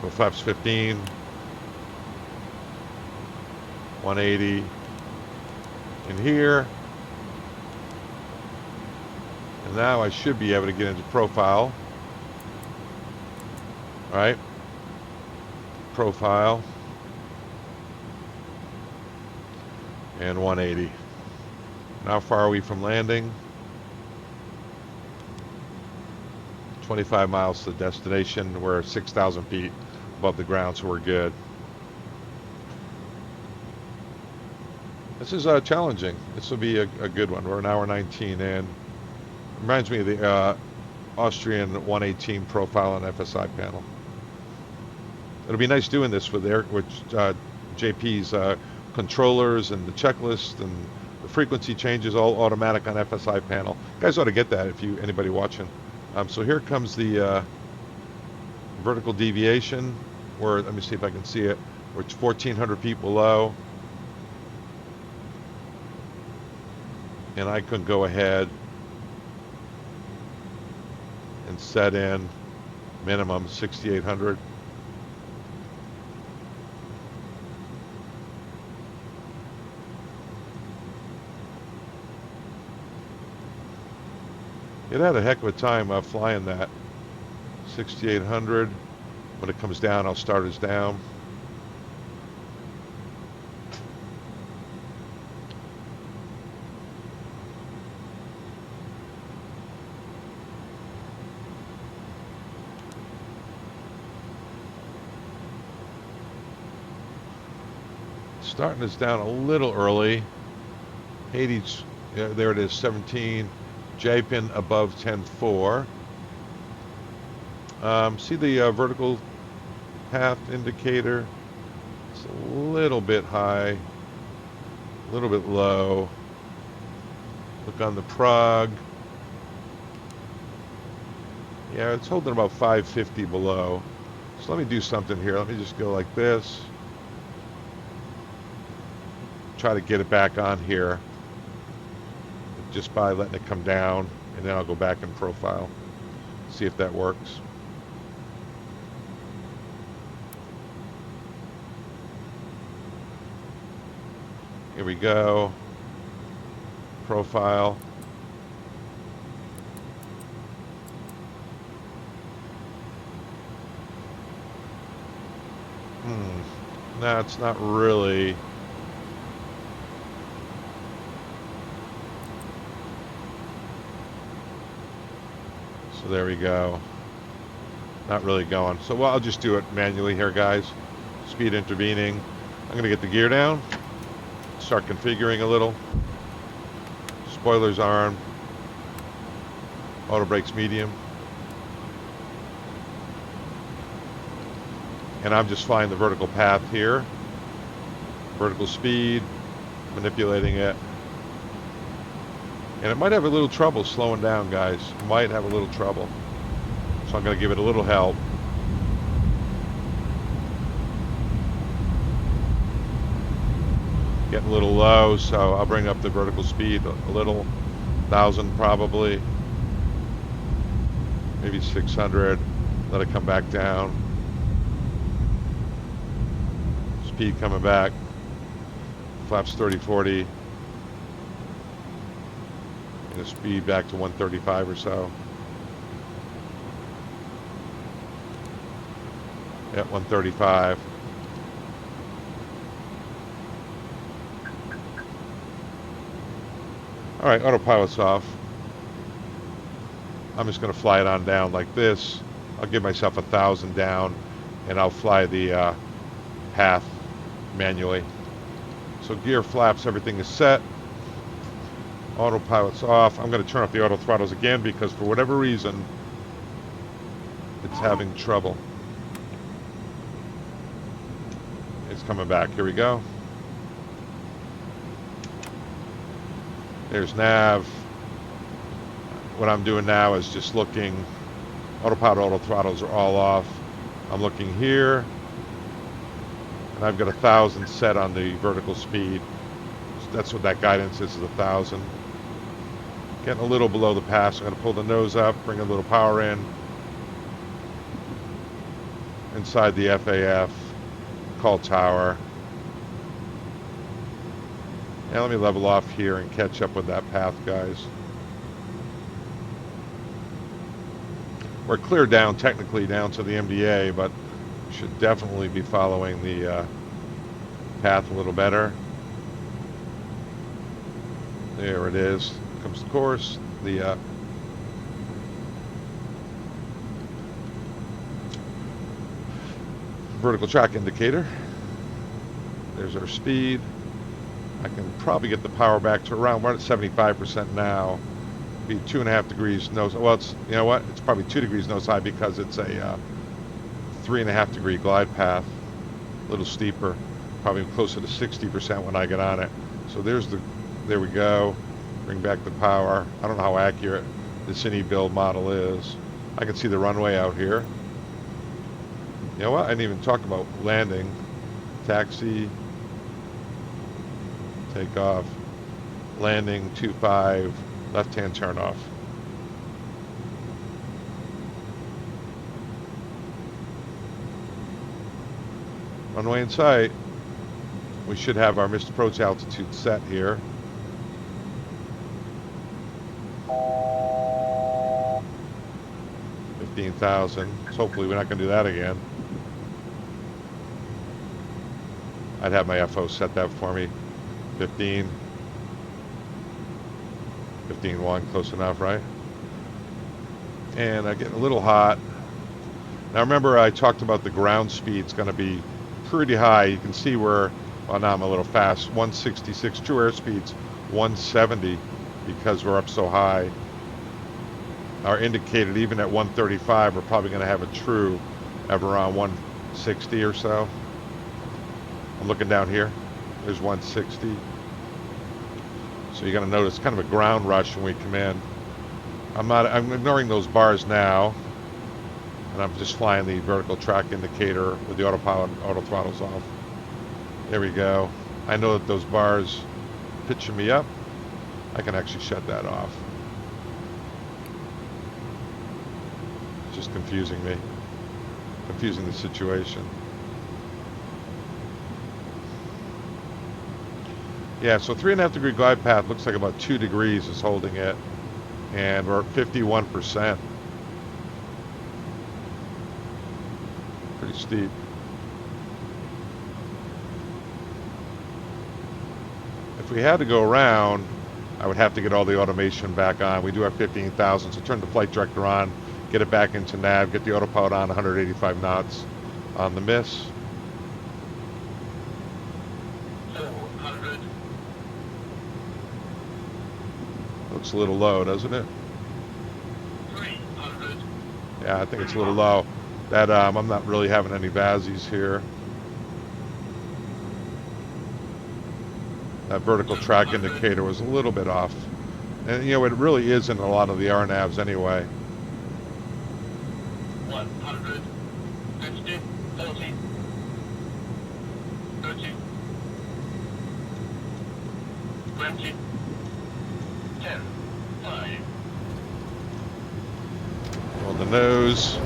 Go flaps 15. 180. In here. And now I should be able to get into profile. All right. Profile. And 180. How far are we from landing? 25 miles to the destination. We're 6,000 feet above the ground, so we're good. This is challenging. This will be a good one. We're an hour 19 in. Reminds me of the Austrian 118 profile on FSiPanel. It'll be nice doing this with JP's controllers and the checklist and the frequency changes all automatic on FSiPanel. You guys ought to get that if anybody watching. So here comes the vertical deviation. let me see if I can see it. We're 1,400 feet below. And I could go ahead and set in minimum 6,800. It had a heck of a time flying that 6,800. When it comes down, I'll start us down. Starting us down a little early. Hades, there it is, 17. J-pin above 10.4. See the vertical path indicator? It's a little bit high, a little bit low. Look on the prog. Yeah, it's holding about 550 below. So let me do something here. Let me just go like this. Try to get it back on here just by letting it come down, and then I'll go back in profile, see if that works. Here we go. Profile. No, it's not really. So there we go. Not really going. So well, I'll just do it manually here, guys. Speed intervening. I'm going to get the gear down. Start configuring a little. Spoilers armed. Auto brakes medium. And I'm just flying the vertical path here. Vertical speed. Manipulating it. And it might have a little trouble slowing down, guys. It might have a little trouble. So I'm going to give it a little help. Getting a little low, so I'll bring up the vertical speed a little. 1,000 probably. Maybe 600. Let it come back down. Speed coming back. Flaps 30, 40. The speed back to 135 or so. At 135. All right, autopilot's off. I'm just going to fly it on down like this. I'll give myself 1,000 down, and I'll fly the path manually. So gear, flaps, everything is set. Autopilot's off. I'm going to turn off the auto throttles again because for whatever reason it's having trouble. It's coming back. Here we go. There's nav. What I'm doing now is just looking. Autopilot, auto throttles are all off. I'm looking here, and I've got 1,000 set on the vertical speed. So that's what that guidance is 1,000. Getting a little below the pass. I'm going to pull the nose up, bring a little power in. Inside the FAF, call tower. And let me level off here and catch up with that path, guys. We're clear down, technically down to the MDA, but should definitely be following the path a little better. There it is. Comes the course. The vertical track indicator. There's our speed. I can probably get the power back to around, we're at 75% now. Be 2.5 degrees nose. Well, it's, you know what? It's probably 2 degrees nose high because it's a 3.5 degree glide path. A little steeper. Probably closer to 60% when I get on it. So there we go. Bring back the power. I don't know how accurate this IniBuild model is. I can see the runway out here. You know what? I didn't even talk about landing. Taxi. Takeoff. Landing 25. Left-hand turn off. Runway in sight. We should have our Mr. Approach altitude set here. $15,000. So hopefully we're not going to do that again. I'd have my FO set that for me. 15. 15.1, close enough, right? And I'm getting a little hot. Now remember I talked about the ground speed's going to be pretty high. You can see where, well now I'm a little fast, 166, true airspeed's 170 because we're up so high. Our indicated even at 135 we're probably going to have a true of around 160 or so. I'm looking down here, there's 160. So you're going to notice kind of a ground rush when we come in. I'm ignoring those bars now, and I'm just flying the vertical track indicator with the autopilot, auto throttles off. There we go. I know that those bars pitching me up. I can actually shut that off. It's just confusing me, confusing the situation. Yeah, so 3.5 degree glide path looks like about 2 degrees is holding it, and we're at 51%. Pretty steep. If we had to go around, I would have to get all the automation back on. We do have 15,000, so turn the flight director on, get it back into nav, get the autopilot on 185 knots on the Msfs. 200. Looks a little low, doesn't it? 300. Yeah, I think it's a little low. That I'm not really having any VATSIMs here. That vertical track indicator was a little bit off. And you know, it really is in a lot of the RNAVs anyway. 100. 50. 40. 30. 20. 10. 5. On the nose.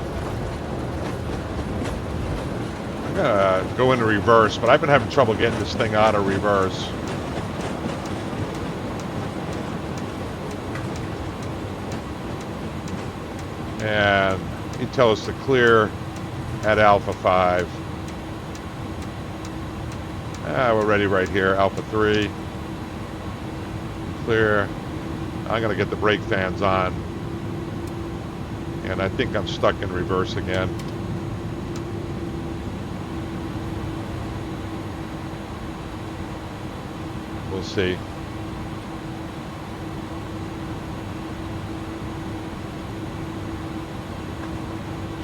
I'm gonna go into reverse, but I've been having trouble getting this thing out of reverse. And he tells us to clear at Alpha 5. We're ready right here, Alpha 3. Clear. I'm gonna get the brake fans on. And I think I'm stuck in reverse again. We'll see.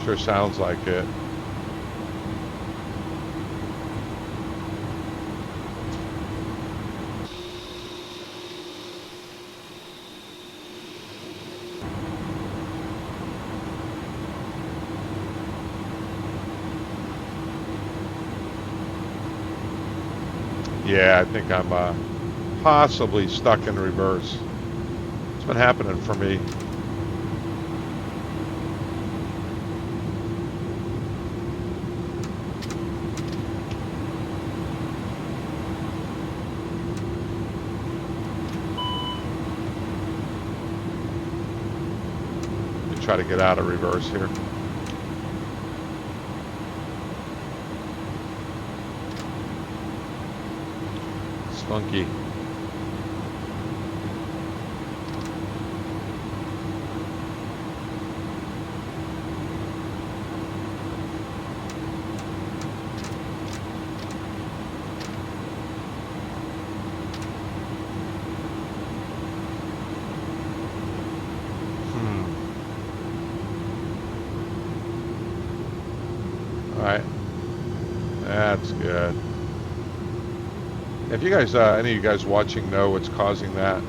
Sure sounds like it. Yeah, I think I'm possibly stuck in reverse. It's been happening for me. Let me try to get out of reverse here. Funky. All right. That's good. If you guys, any of you guys watching know what's causing that,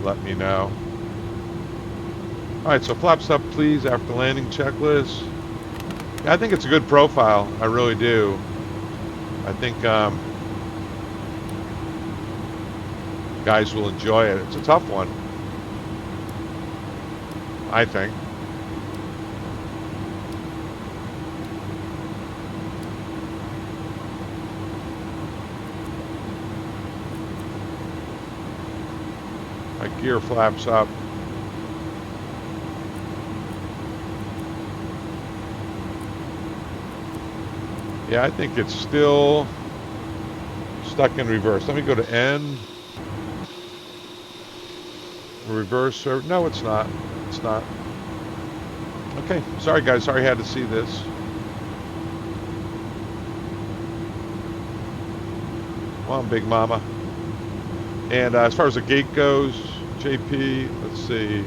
let me know. All right, so flaps up, please, after landing checklist. I think it's a good profile. I really do. I think guys will enjoy it. It's a tough one, I think. My gear flaps up. Yeah, I think it's still stuck in reverse. Let me go to N. Reverse. No, it's not. It's not. Okay. Sorry, guys. Sorry I had to see this. Come on, Big Mama. And as far as the gate goes, JP, let's see.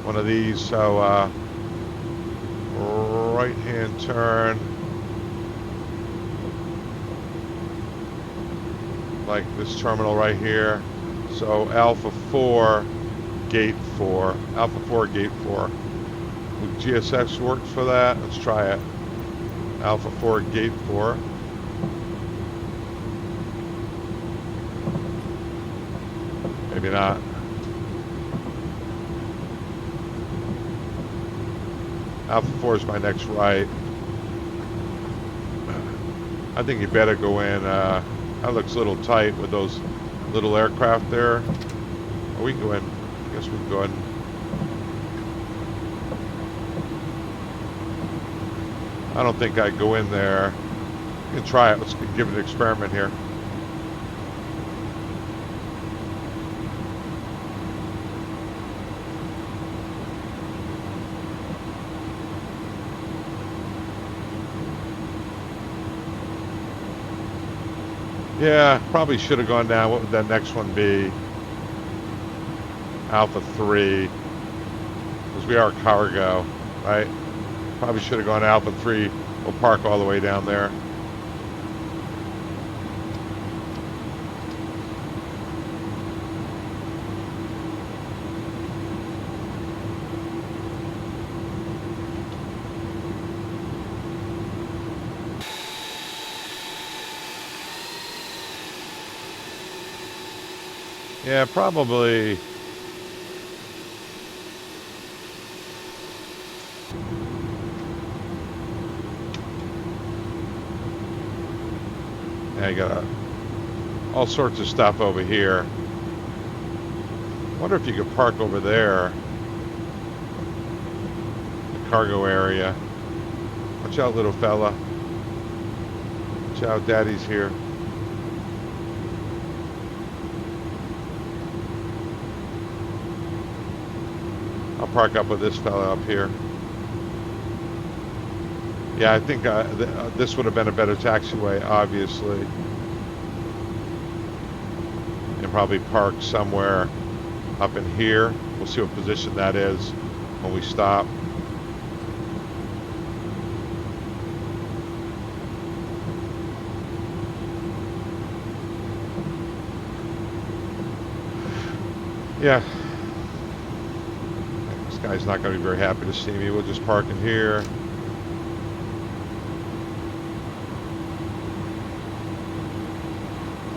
One of these. So, right-hand turn. Like this terminal right here. So Alpha 4, Gate 4. Alpha 4, Gate 4. Would GSX work for that? Let's try it. Alpha 4, Gate 4. Maybe not. Alpha 4 is my next right. I think you better go in. That looks a little tight with those little aircraft there. Oh, we can go in. I guess we can go in. I don't think I'd go in there. We can try it. Let's give it an experiment here. Yeah, probably should have gone down. What would that next one be? Alpha 3. Because we are cargo, right? Probably should have gone Alpha 3. We'll park all the way down there. Yeah, probably. Yeah, you got all sorts of stuff over here. Wonder if you could park over there. The cargo area. Watch out, little fella. Watch out, Daddy's here. I'll park up with this fella up here. Yeah, I think this would have been a better taxiway, obviously. And probably park somewhere up in here. We'll see what position that is when we stop. Yeah. This guy's not going to be very happy to see me. We'll just park in here.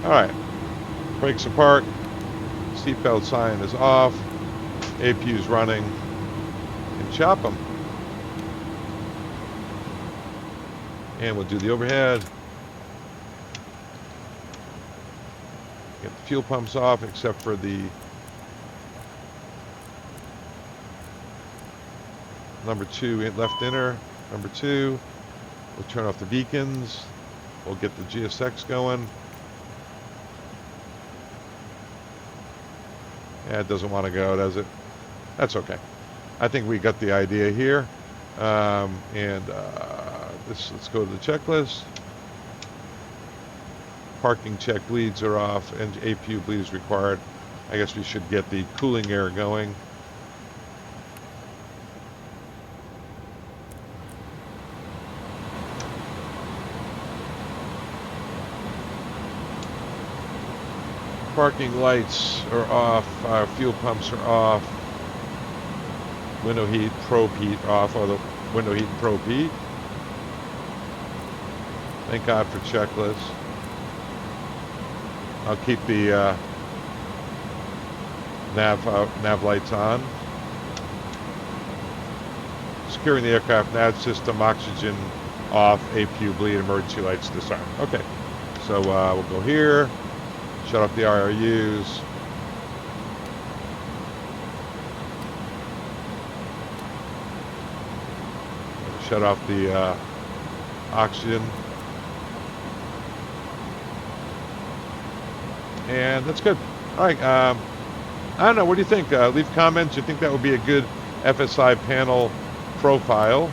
Alright, brakes apart, seatbelt sign is off, APU's running, and chop them. And we'll do the overhead. Get the fuel pumps off except for the number 2 left inner, number 2. We'll turn off the beacons. We'll get the GSX going. Yeah, it doesn't want to go, does it? That's okay. I think we got the idea here. Let's go to the checklist. Parking check bleeds are off, and APU bleed is required. I guess we should get the cooling air going. Parking lights are off, our fuel pumps are off, window heat, probe heat off, or the window heat and probe heat. Thank God for checklists. I'll keep the nav lights on. Securing the aircraft nav system, oxygen off, APU bleed, emergency lights disarmed. Okay, so we'll go here, shut off the IRUs. Shut off the oxygen. And that's good. All right, I don't know, what do you think? Leave comments. You think that would be a good FSiPanel profile?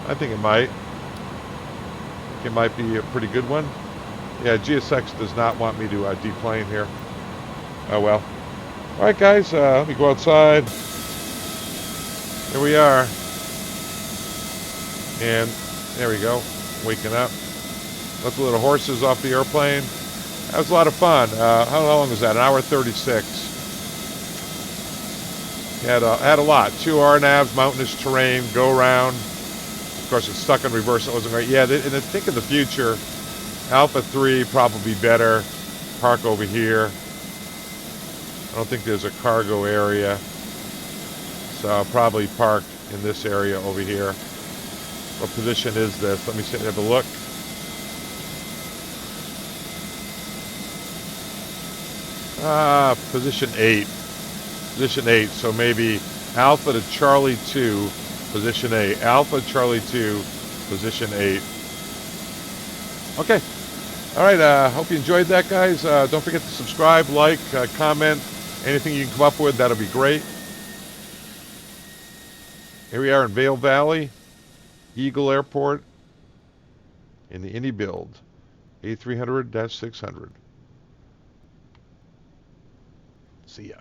I think it might. It might be a pretty good one. Yeah, GSX does not want me to deplane here. Oh well. All right, guys, let me go outside. Here we are. And there we go, waking up. Let the little horses off the airplane. That was a lot of fun. How long was that? An hour 36. Had a lot. 2 RNAVs, mountainous terrain, go around. Of course, it's stuck in reverse. It wasn't great. Yeah, and I think in the future, Alpha 3 probably be better. Park over here. I don't think there's a cargo area. So I'll probably park in this area over here. What position is this? Let me see, have a look. Position 8. Position 8, so maybe Alpha to Charlie 2, position 8. Alpha, Charlie 2, position 8. Okay. All right, hope you enjoyed that, guys. Don't forget to subscribe, like, comment. Anything you can come up with, that'll be great. Here we are in Vail Valley, Eagle Airport, in the IniBuild A300-600. See ya.